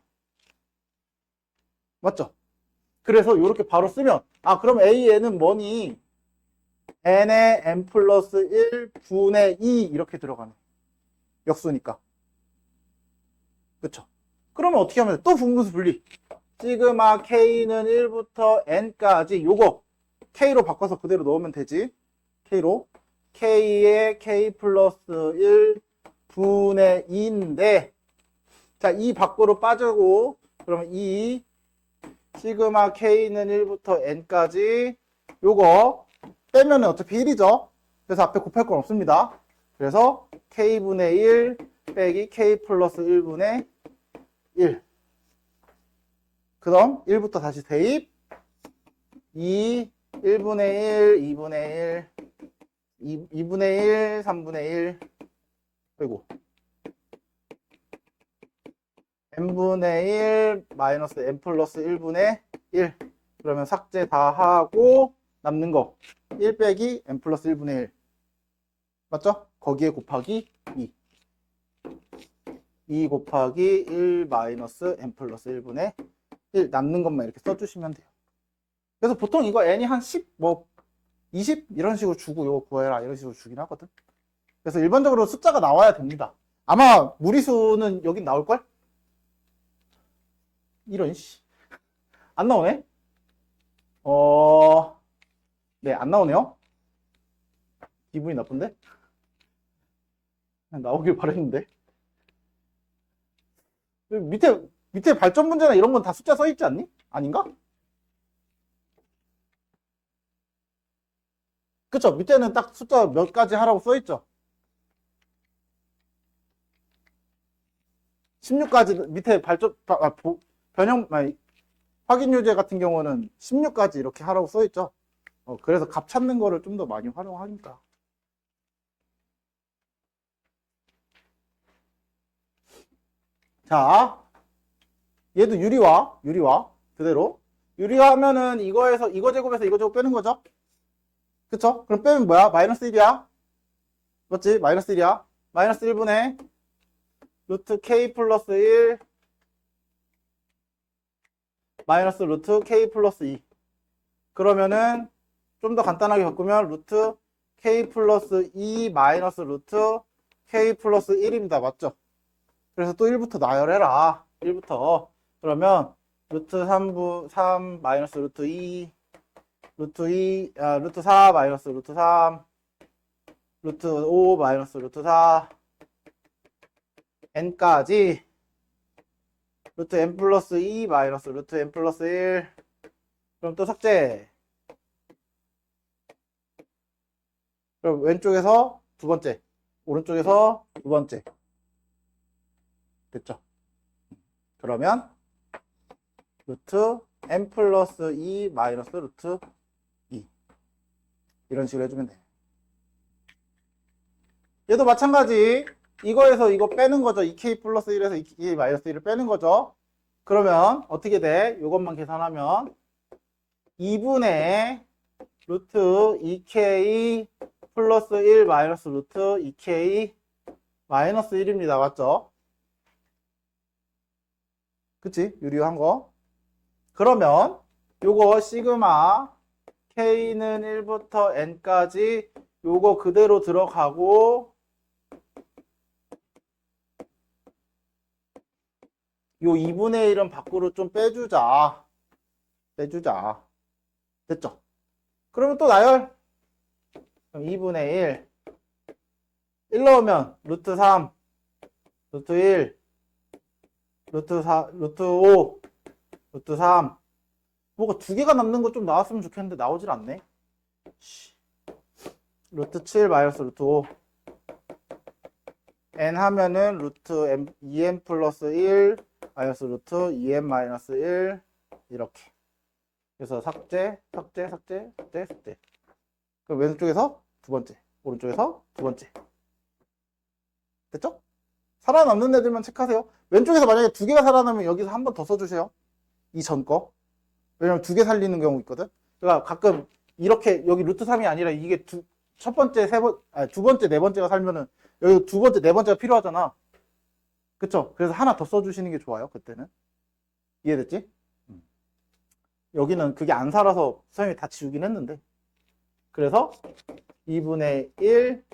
맞죠? 그래서 이렇게 바로 쓰면 그럼 an은 뭐니? n의 n 플러스 1 분의 2 이렇게 들어가네. 역수니까. 그쵸? 그러면 어떻게 하면 돼? 또 분분수 분리. 시그마 k는 1부터 n까지 요거 k로 바꿔서 그대로 넣으면 되지. k로. k의 k 플러스 1 분의 2인데 자, 이 밖으로 빠지고 그러면 이 시그마 k는 1부터 n까지 요거 빼면 어차피 1이죠. 그래서 앞에 곱할 건 없습니다. 그래서 k분의 1 빼기 k 플러스 1분의 1. 그럼 1부터 다시 대입 2, 1분의 1, 2분의 1, 2분의 1, 3분의 1 그리고 n분의 1 마이너스 n 플러스 1분의 1 그러면 삭제 다 하고 남는 거 1 빼기 n 플러스 1분의 1 맞죠? 거기에 곱하기 2 2 곱하기 1 마이너스 n 플러스 1분의 1 남는 것만 이렇게 써주시면 돼요. 그래서 보통 이거 n이 한 10, 뭐 20 이런 식으로 주고 이거 구해라 이런 식으로 주긴 하거든. 그래서 일반적으로 숫자가 나와야 됩니다. 아마 무리수는 여긴 나올걸? 이런 씨. 안 나오네? 네, 안 나오네요. 기분이 나쁜데? 나오길 바랬는데. 밑에 발전 문제나 이런 건 다 숫자 써 있지 않니? 아닌가? 그쵸? 밑에는 딱 숫자 몇 가지 하라고 써 있죠? 16까지 밑에 변형, 확인 유제 같은 경우는 16까지 이렇게 하라고 써 있죠? 그래서 값 찾는 거를 좀 더 많이 활용하니까. 자, 얘도 유리화 그대로. 유리화 하면은 이거 제곱에서 이거 제곱 빼는 거죠? 그쵸? 그럼 빼면 뭐야? 마이너스 1이야? 맞지? 마이너스 1이야? 마이너스 1분의 루트 k 플러스 1 마이너스 루트 k 플러스 2 그러면은 좀 더 간단하게 바꾸면 루트 k 플러스 2 마이너스 루트 k 플러스 1입니다. 맞죠? 그래서 또 1부터 나열해라. 1부터. 그러면 루트 3 마이너스 루트 2 루트 4 마이너스 루트 3 루트 5 마이너스 루트 4 n까지 루트 n 플러스 2 마이너스 루트 n 플러스 1 그럼 또 삭제. 그럼 왼쪽에서 두 번째 오른쪽에서 두 번째 됐죠? 그러면 루트 n 플러스 2 마이너스 루트 2 이런 식으로 해주면 돼. 얘도 마찬가지. 이거에서 이거 빼는 거죠. 2k 플러스 1에서 2k 마이너스 1을 빼는 거죠. 그러면 어떻게 돼? 이것만 계산하면 2분의 루트 2k 플러스 1 마이너스 루트 2k 마이너스 1입니다. 맞죠? 그치? 유리한 거. 그러면 요거 시그마 k는 1부터 n까지 요거 그대로 들어가고 요 2분의 1은 밖으로 좀 빼주자. 됐죠? 그러면 또 나열. 그럼 2분의 1 넣으면 루트 3, 루트 1, 루트 4, 루트 5, 루트 3. 뭐가 두 개가 남는 거 좀 나왔으면 좋겠는데 나오질 않네. 루트 7 마이너스 루트 5. n 하면은 루트 m, 2n 플러스 1 마이너스 루트 2n 마이너스 1 이렇게. 그래서 삭제, 삭제, 삭제, 삭제, 삭제. 그럼 왼쪽에서 두 번째, 오른쪽에서 두 번째. 됐죠? 살아남는 애들만 체크하세요. 왼쪽에서 만약에 두 개가 살아나면 여기서 한 번 더 써주세요. 이 전 거. 왜냐면 두 개 살리는 경우 있거든. 그러니까 가끔 이렇게 여기 루트 3이 아니라 이게 첫 번째, 두 번째, 네 번째가 살면은 여기 두 번째, 네 번째가 필요하잖아. 그쵸? 그래서 하나 더 써주시는 게 좋아요. 그때는. 이해됐지? 여기는 그게 안 살아서 선생님이 다 지우긴 했는데. 그래서 2분의 1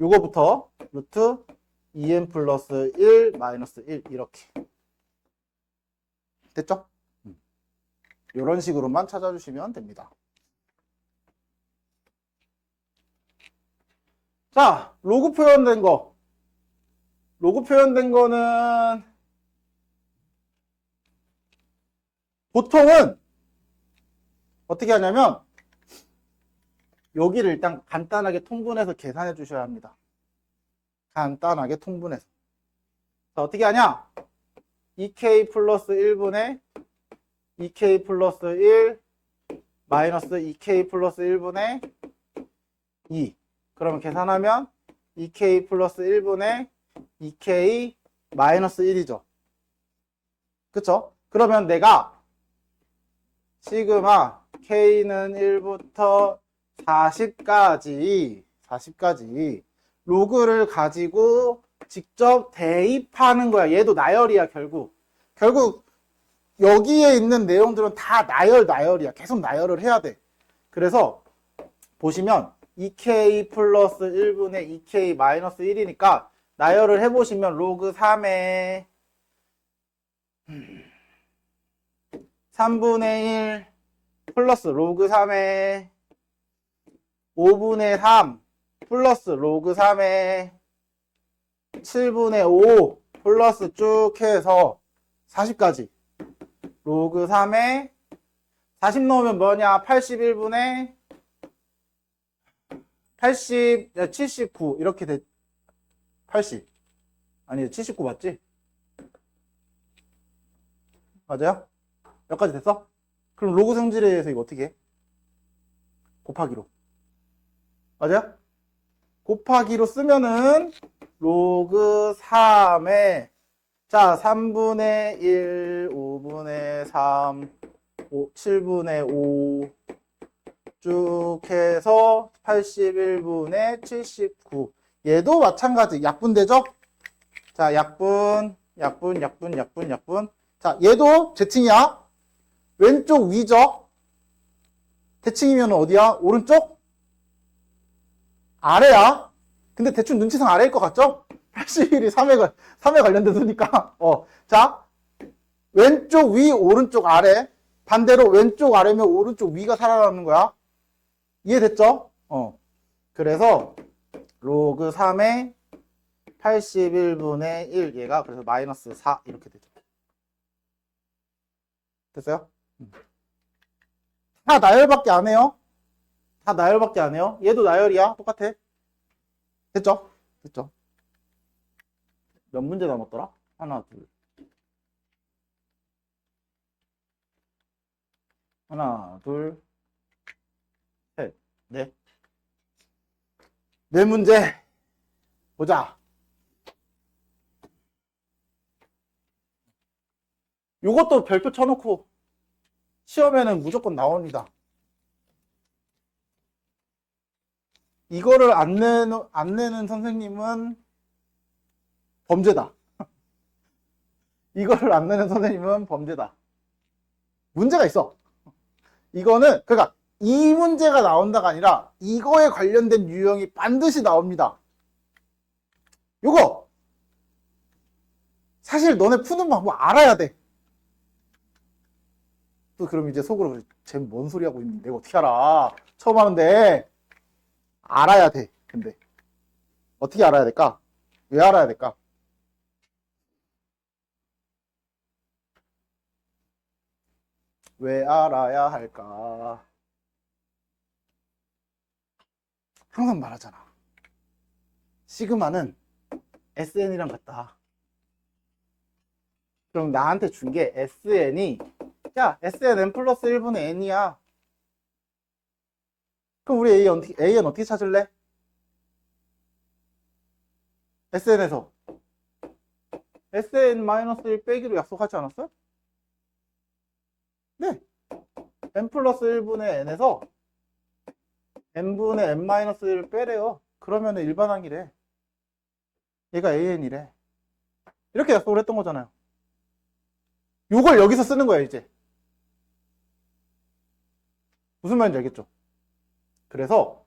요거부터 루트 2n 플러스 1 마이너스 1 이렇게. 됐죠? 이런 식으로만 찾아주시면 됩니다. 자, 로그 표현된 거. 로그 표현된 거는 보통은 어떻게 하냐면 여기를 일단 간단하게 통분해서 계산해 주셔야 합니다. 간단하게 통분해서. 자, 어떻게 하냐? 2k 플러스 1분의 2k 플러스 1 마이너스 2k 플러스 1분의 2. 그러면 계산하면 2k 플러스 1분의 2k 마이너스 1이죠. 그쵸? 그러면 내가 시그마 k는 1부터 40까지 로그를 가지고 직접 대입하는 거야. 얘도 나열이야, 결국 여기에 있는 내용들은 다 나열이야. 계속 나열을 해야 돼. 그래서 보시면 2k 플러스 1분의 2k 마이너스 1이니까 나열을 해보시면 로그 3에 3분의 1 플러스 로그 3에 5분의 3 플러스 로그 3에 7분의 5 플러스 쭉 해서 40까지 로그 3에 40 넣으면 뭐냐? 81분의 79 이렇게 돼. 80 아니 79 맞지? 맞아요? 여기까지 됐어? 그럼 로그 성질에 대해서 이거 어떻게 해? 곱하기로. 맞아요? 곱하기로 쓰면은 로그 3에 자 3분의 1 5분의 3 7분의 5 쭉 해서 81분의 79 얘도 마찬가지 약분되죠? 자 약분 자 얘도 제칭이야. 왼쪽 위죠? 대칭이면 어디야? 오른쪽? 아래야. 근데 대충 눈치상 아래일 것 같죠? 81이 3에 관련된 수니까. 자, 왼쪽 위, 오른쪽 아래. 반대로 왼쪽 아래면 오른쪽 위가 살아나는 거야. 이해됐죠? 그래서 로그 3에 81분의 1 얘가 그래서 마이너스 4 이렇게 되죠. 됐어요? 다 나열밖에 안 해요. 다 나열밖에 안 해요. 얘도 나열이야. 똑같아. 됐죠? 됐죠? 몇 문제 남았더라? 하나, 둘. 하나, 둘, 셋, 넷. 네 문제. 보자. 요것도 별표 쳐놓고 시험에는 무조건 나옵니다. 이거를 안 내는 선생님은 범죄다. 이거를 안 내는 선생님은 범죄다. 문제가 있어. 이거는 그러니까 이 문제가 나온다가 아니라 이거에 관련된 유형이 반드시 나옵니다. 요거 사실 너네 푸는 방법 알아야 돼. 또 그럼 이제 속으로 쟤 뭔 소리 하고 있니? 내가 어떻게 알아? 처음 하는데 알아야 돼. 근데 어떻게 알아야 될까? 왜 알아야 될까? 왜 알아야 할까? 항상 말하잖아. 시그마는 SN이랑 같다. 그럼 나한테 준 게 SN이, 야, SN N 플러스 1분의 N이야. 그럼 우리 AN 어떻게 찾을래? SN에서 SN-1 빼기로 약속하지 않았어요? 네. N 플러스 1분의 N에서 N분의 N-1을 빼래요. 그러면 일반항이래. 얘가 AN이래. 이렇게 약속을 했던 거잖아요. 요걸 여기서 쓰는 거야, 이제. 무슨 말인지 알겠죠? 그래서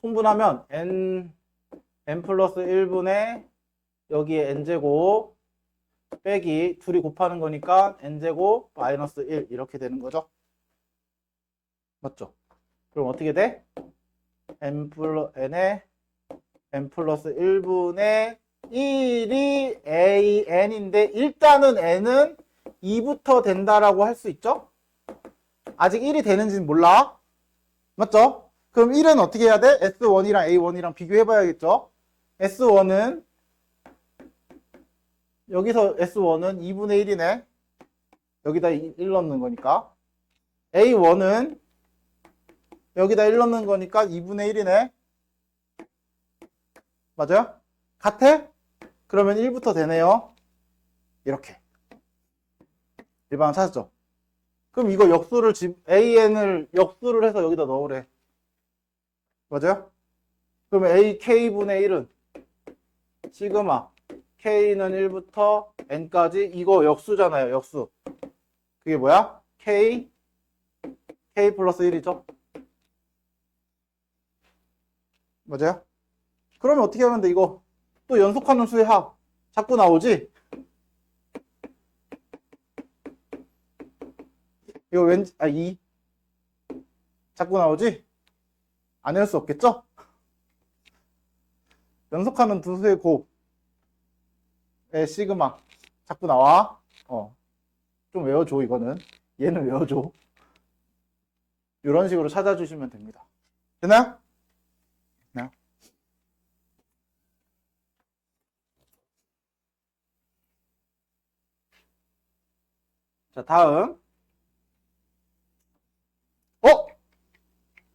통분하면 N 플러스 1분의 여기에 N제곱 빼기 둘이 곱하는 거니까 N제곱 마이너스 1 이렇게 되는 거죠. 맞죠? 그럼 어떻게 돼? N에 N 플러스 1분의 1이 AN인데 일단은 N은 2부터 된다라고 할 수 있죠? 아직 1이 되는지는 몰라. 맞죠? 그럼 1은 어떻게 해야 돼? S1이랑 A1이랑 비교해 봐야겠죠? S1은 여기서 S1은 2분의 1이네. 여기다 1 넣는 거니까. A1은 여기다 1 넣는 거니까 2분의 1이네. 맞아요? 같아? 그러면 1부터 되네요. 이렇게. 일반항 찾았죠? 그럼 이거 역수를 AN을 역수를 해서 여기다 넣으래. 맞아요? 그러면 AK분의 1은 시그마 K는 1부터 N까지 이거 역수잖아요. 역수. 그게 뭐야? K 플러스 1이죠. 맞아요? 그러면 어떻게 하면 돼? 이거 또 연속하는 수의 합 자꾸 나오지? 이거 왠지 2 자꾸 나오지? 안 외울 수 없겠죠? 연속하는 두 수의 곱의 시그마 자꾸 나와. 좀 외워줘. 이거는 얘는 외워줘. 이런 식으로 찾아주시면 됩니다. 되나요? 네. 자, 다음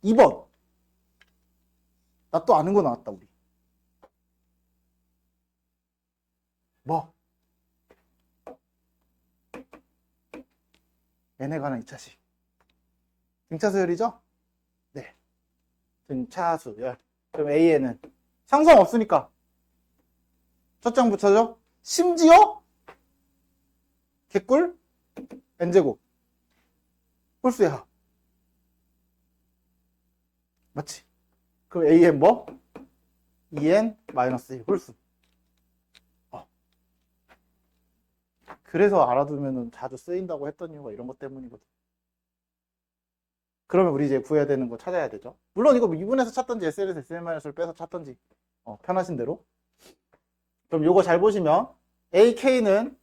2번. 나 또 아는 거 나왔다. 우리 뭐? n에 관한 2차식 등차수열이죠? 네, 등차수열. 그럼 A에는 상성 없으니까 첫 장 붙여줘. 심지어 개꿀 n제곱 홀수의 합. 맞지? 그럼 AN 뭐? 2N 마이너스 1 홀수. 그래서 알아두면 자주 쓰인다고 했던 이유가 이런 것 때문이거든. 그러면 우리 이제 구해야 되는 거 찾아야 되죠. 물론 이거 미분에서 찾던지 SL에서 SL-을 빼서 찾던지 편하신 대로. 그럼 요거 잘 보시면 AK는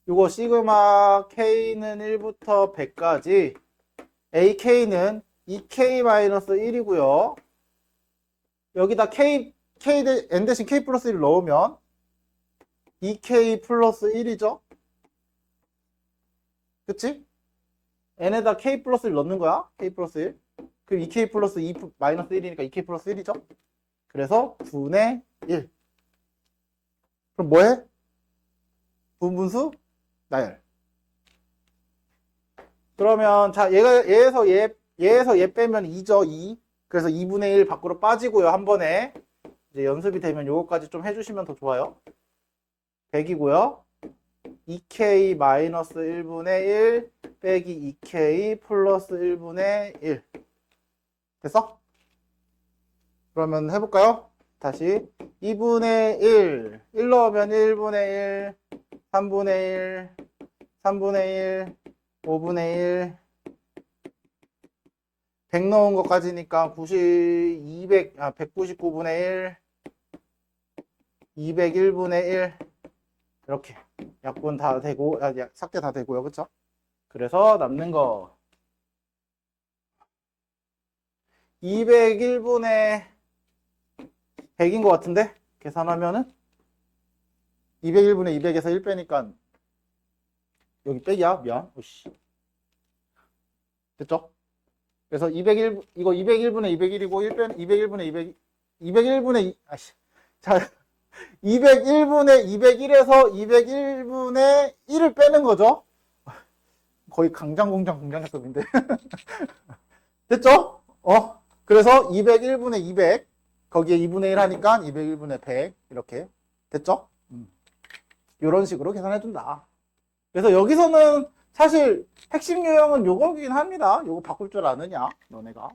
요거 시그마 K는 1부터 100까지 AK는 2K-1이고요. 여기다 N 대신 K 플러스 1을 넣으면 2K 플러스 1이죠. 그치? N에다 K 플러스 1 넣는 거야. K 플러스 1. 그럼 2K 플러스 2 마이너스 1이니까 2K 플러스 1이죠. 그래서 분의 1. 그럼 뭐해? 분분수 나열. 그러면 자 얘에서 얘 빼면 2죠. 2. 그래서 2분의 1 밖으로 빠지고요. 한 번에 이제 연습이 되면 요거까지 좀 해주시면 더 좋아요. 100이고요. 2K 마이너스 1분의 1 빼기 2K 플러스 1분의 1. 됐어? 그러면 해볼까요? 다시 2분의 1 넣으면 1분의 1 3분의 1 3분의 1 5분의 1 100 넣은 것까지니까 199분의 1 201분의 1 이렇게 약분 다 되고 삭제 다 되고요. 그쵸? 그래서 남는 거 201분의 100인 것 같은데? 계산하면은 201분의 200에서 1 빼니까 여기 빼기야? 미안. 오씨. 됐죠? 그래서 201, 이거 201분의 201이고 1 빼는 201분의 200, 201분의 2, 아씨. 자, 201분의 201에서 201분의 1을 빼는 거죠? 거의 강장공장 공장학습인데. 됐죠? 그래서 201분의 200, 거기에 2분의 1 하니까 201분의 100, 이렇게. 됐죠? 이런 식으로 계산해준다. 그래서 여기서는 사실 핵심 유형은 요거긴 합니다. 요거 바꿀 줄 아느냐? 너네가.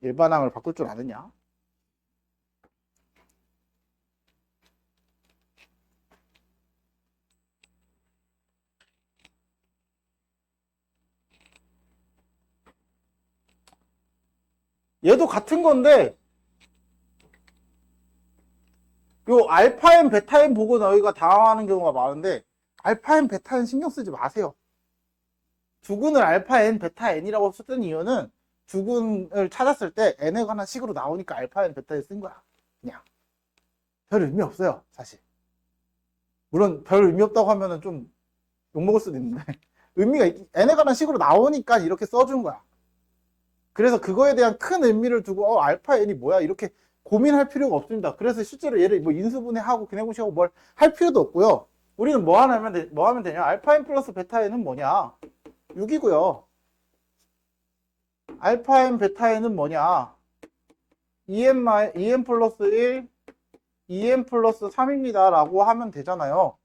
일반항을 바꿀 줄 아느냐? 얘도 같은 건데 요 알파엔 베타엔 보고 너희가 당황하는 경우가 많은데 알파엔 베타엔 신경 쓰지 마세요. 두근을 알파엔 베타엔이라고 썼던 이유는 두근을 찾았을 때 n에 관한 식으로 나오니까 알파엔 베타엔 쓴 거야. 그냥 별 의미 없어요 사실. 물론 별 의미 없다고 하면은 좀 욕먹을 수도 있는데 의미가 n에 관한 식으로 나오니까 이렇게 써준 거야. 그래서 그거에 대한 큰 의미를 두고 알파 n이 뭐야 이렇게 고민할 필요가 없습니다. 그래서 실제로 얘를 뭐 인수분해하고 기내공식하고 뭘 할 필요도 없고요. 우리는 뭐 하면 되냐? 알파 n 플러스 베타 n은 뭐냐? 6이고요. 알파 n 베타 n은 뭐냐? 2n 플러스 1, 2n 플러스 3입니다. 라고 하면 되잖아요.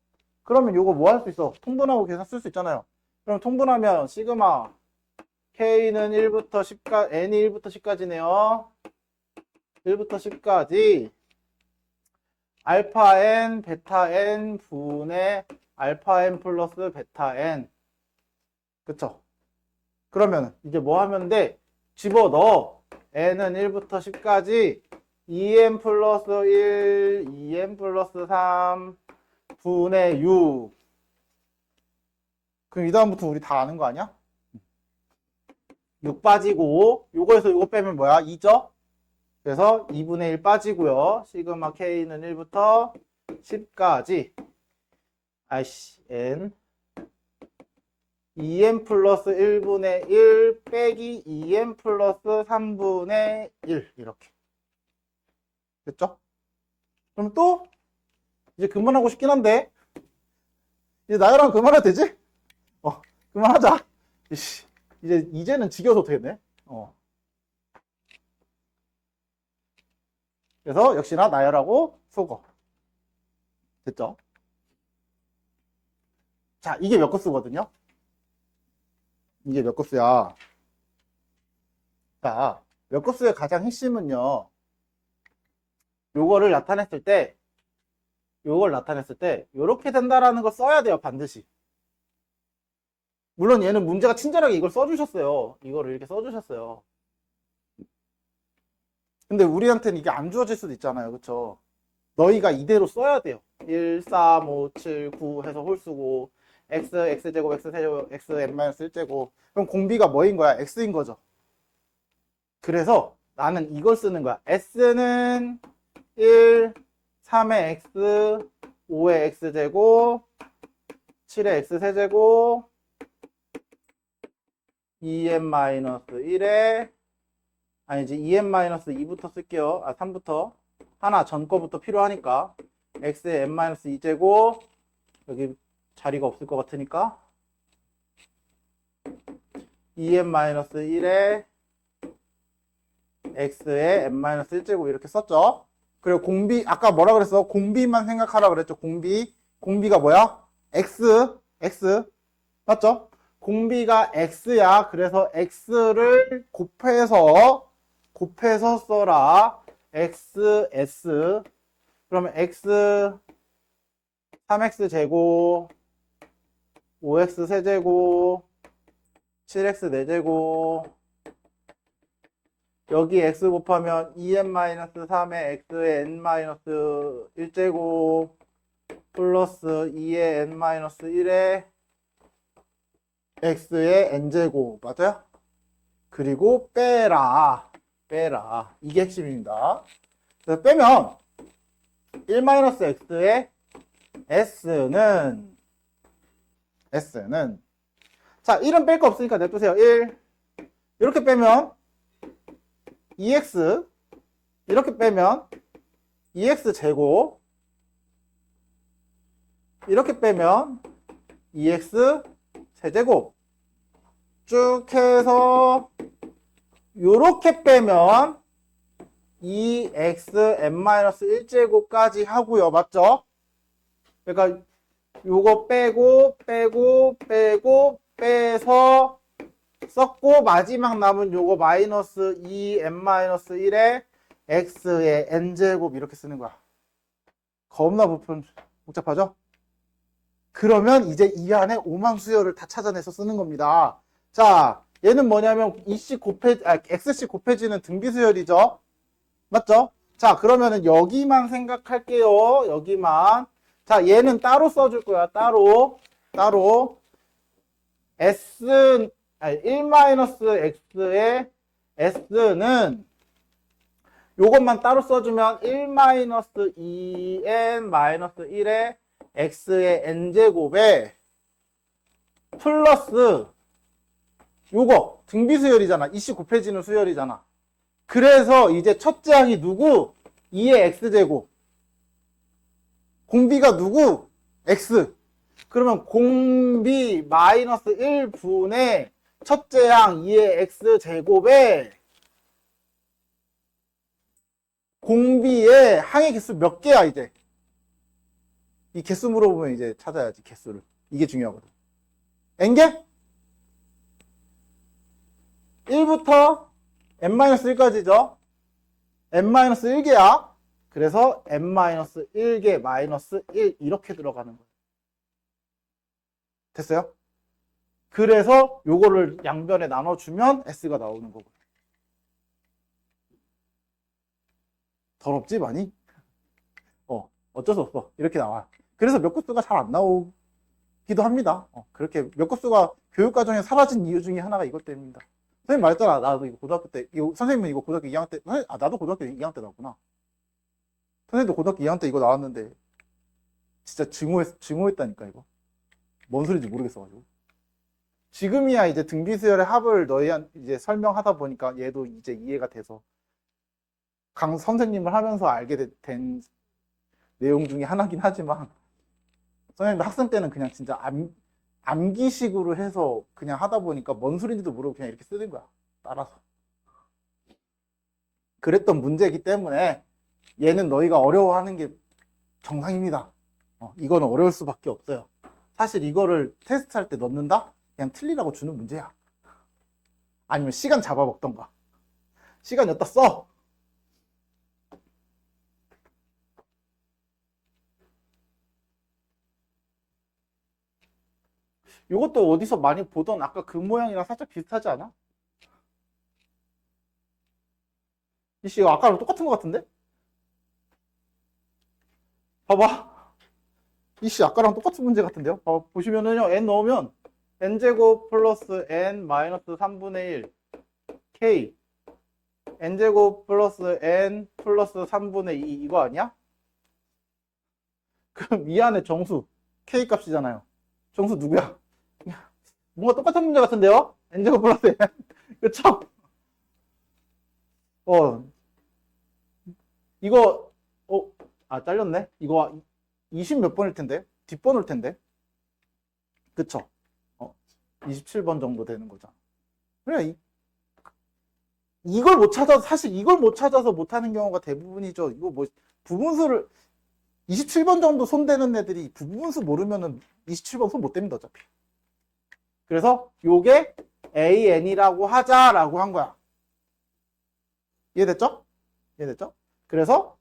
그러면 이거 뭐 할 수 있어? 통분하고 계산 쓸 수 있잖아요. 그럼 통분하면 시그마 K는 1부터 10까지, N이 1부터 10까지네요. 1부터 10까지 알파 N, 베타 N 분의 알파 N 플러스 베타 N. 그쵸? 그러면 이제 뭐 하면 돼? 집어넣어. N은 1부터 10까지 2n 플러스 1, 2n 플러스 3 분의 6. 그럼 이 다음부터 우리 다 아는 거 아니야? 6 빠지고 요거에서 요거 빼면 뭐야? 2죠? 그래서 2분의 1 빠지고요. 시그마 K는 1부터 10까지 n 2n 플러스 1분의 1 빼기 2n 플러스 3분의 1 이렇게 됐죠? 그럼 또 이제 그만하고 싶긴 한데 이제 나열하면 그만해도 되지? 그만하자. 이제는 지겨워도 되겠네. 그래서 역시나 나열하고 속어. 됐죠? 자, 이게 몇 코스거든요? 이게 몇 코스야? 자, 몇 코스의 가장 핵심은요. 요걸 나타냈을 때 요렇게 된다라는 걸 써야 돼요, 반드시. 물론 얘는 문제가 친절하게 이걸 써주셨어요. 이거를 이렇게 써주셨어요. 근데 우리한테는 이게 안 주어질 수도 있잖아요. 그쵸? 너희가 이대로 써야 돼요. 1, 3, 5, 7, 9 해서 홀수고 x, x제곱, x세제곱, x, n-1제곱 그럼 공비가 뭐인 거야? x인 거죠. 그래서 나는 이걸 쓰는 거야. s는 1, 3의 x, 5의 x제곱, 7의 x세제곱 2n-1에 아니지 2n-2부터 쓸게요. 3부터 하나 전 거부터 필요하니까 x의 n-2제곱 여기 자리가 없을 것 같으니까 2n-1에 x의 n-1제곱 이렇게 썼죠. 그리고 공비 아까 뭐라 그랬어? 공비만 생각하라 그랬죠. 공비가 뭐야? x 맞죠? 공비가 x야. 그래서 x를 곱해서 써라. xs 그러면 x 3x 제곱 5x 세제곱 7x 4제곱 여기 x 곱하면 2n-3의 x의 n-1제곱 플러스 2의 n-1의 x의 n제곱 맞아요? 그리고 빼라 이게 핵심입니다. 그래서 빼면 1-x의 s는 자 1은 뺄 거 없으니까 냅두세요. 1 이렇게 빼면 2x 이렇게 빼면 2x 제곱 이렇게 빼면 2x 세제곱 쭉 해서 요렇게 빼면 2xn-1제곱까지 하고요. 맞죠? 그러니까 요거 빼고 빼서 썼고 마지막 남은 요거 마이너스 2n-1에 x의 n제곱 이렇게 쓰는 거야. 겁나 복잡하죠? 그러면 이제 이 안에 오만 수열을 다 찾아내서 쓰는 겁니다. 자, 얘는 뭐냐면 xc 곱해지는 등비수열이죠. 맞죠? 자, 그러면은 여기만 생각할게요. 여기만. 자, 얘는 따로 써줄 거야. 따로. 1-x의 s는 요것만 따로 써주면 1-2n-1의 x의 n제곱에 플러스 요거 등비수열이잖아. 이씨 곱해지는 수열이잖아. 그래서 이제 첫째 항이 누구? 2의 x제곱. 공비가 누구? x. 그러면 공비 마이너스 1분의 첫째 항 2의 x제곱에 공비의 항의 개수 몇 개야 이제? 이 개수 물어보면 이제 찾아야지 개수를. 이게 중요하거든. n개? 1부터 n-1까지죠. n-1개야. 그래서 n-1개 마이너스 1 이렇게 들어가는 거예요. 됐어요? 그래서 요거를 양변에 나눠주면 s가 나오는 거고요. 더럽지 많이? 어쩔 수 없어. 이렇게 나와. 그래서 몇 급수가 잘 안 나오기도 합니다. 그렇게 몇 급수가 교육과정에 사라진 이유 중에 하나가 이것 때문입니다. 선생님 말했잖아. 나도 이거 고등학교 때, 선생님은 이거 고등학교 2학년 때, 나도 고등학교 2학년 때 나왔구나. 선생님도 고등학교 2학년 때 이거 나왔는데, 진짜 증오했다니까, 이거. 뭔 소리인지 모르겠어가지고. 지금이야 이제 등비수열의 합을 너희한테 이제 설명하다 보니까 얘도 이제 이해가 돼서 강 선생님을 하면서 알게 된 내용 중에 하나긴 하지만, 선생님도 학생 때는 그냥 진짜 암기식으로 해서 그냥 하다 보니까 뭔 소리인지도 모르고 그냥 이렇게 쓰는 거야. 따라서. 그랬던 문제이기 때문에 얘는 너희가 어려워하는 게 정상입니다. 이거는 어려울 수밖에 없어요. 사실 이거를 테스트할 때 넣는다? 그냥 틀리라고 주는 문제야. 아니면 시간 잡아먹던가. 시간 여기다 써! 이것도 어디서 많이 보던 아까 그 모양이랑 살짝 비슷하지 않아? 이씨 이거 아까랑 똑같은 것 같은데? 봐봐. 이씨 아까랑 똑같은 문제 같은데요? 보시면은요 n 넣으면 n제곱 플러스 n 마이너스 3분의 1 k n제곱 플러스 n 플러스 3분의 2 이거 아니야? 그럼 이 안에 정수 k 값이잖아요. 정수 누구야? 뭔가 똑같은 문제 같은데요? n제곱 플러스 n 그쵸? 이거 잘렸네. 이거 20 몇 번일 텐데 뒷번 올 텐데 그쵸? 27번 정도 되는 거잖아. 그래 이걸 못 찾아서 사실 이걸 못 찾아서 못하는 경우가 대부분이죠. 이거 뭐 부분수를 27번 정도 손대는 애들이 부분수 모르면은 27번 손 못 댑니다 어차피. 그래서 요게 AN이라고 하자라고 한 거야. 이해됐죠? 그래서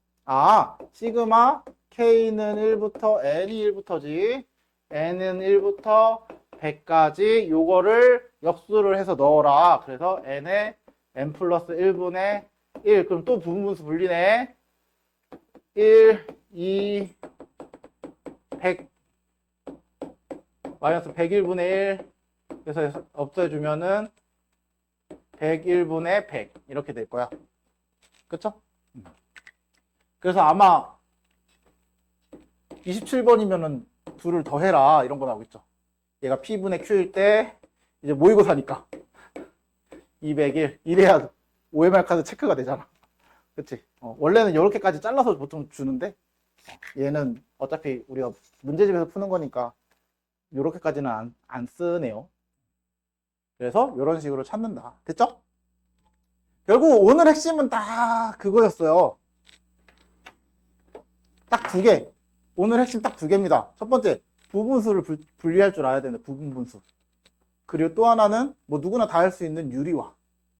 시그마 K는 1부터 N이 1부터지 N은 1부터 100까지 요거를 역수를 해서 넣어라. 그래서 N에 N 플러스 1분의 1 그럼 또 부분분수 분리네. 1, 2, 100 마이너스 101분의 1 그래서 없애주면은 101분의 100 이렇게 될 거야. 그쵸? 그래서 아마 27번이면은 둘을 더해라 이런 거 나오겠죠. 얘가 P분의 Q일 때 이제 모의고사니까 201 이래야 OMR 카드 체크가 되잖아. 그치? 원래는 이렇게까지 잘라서 보통 주는데 얘는 어차피 우리가 문제집에서 푸는 거니까 이렇게까지는 안 쓰네요. 그래서 이런 식으로 찾는다. 됐죠? 결국 오늘 핵심은 딱 그거였어요. 딱 두 개. 오늘 핵심 딱 두 개입니다. 첫 번째, 부분수를 분리할 줄 알아야 되는데 부분 분수. 그리고 또 하나는 뭐 누구나 다 할 수 있는 유리화.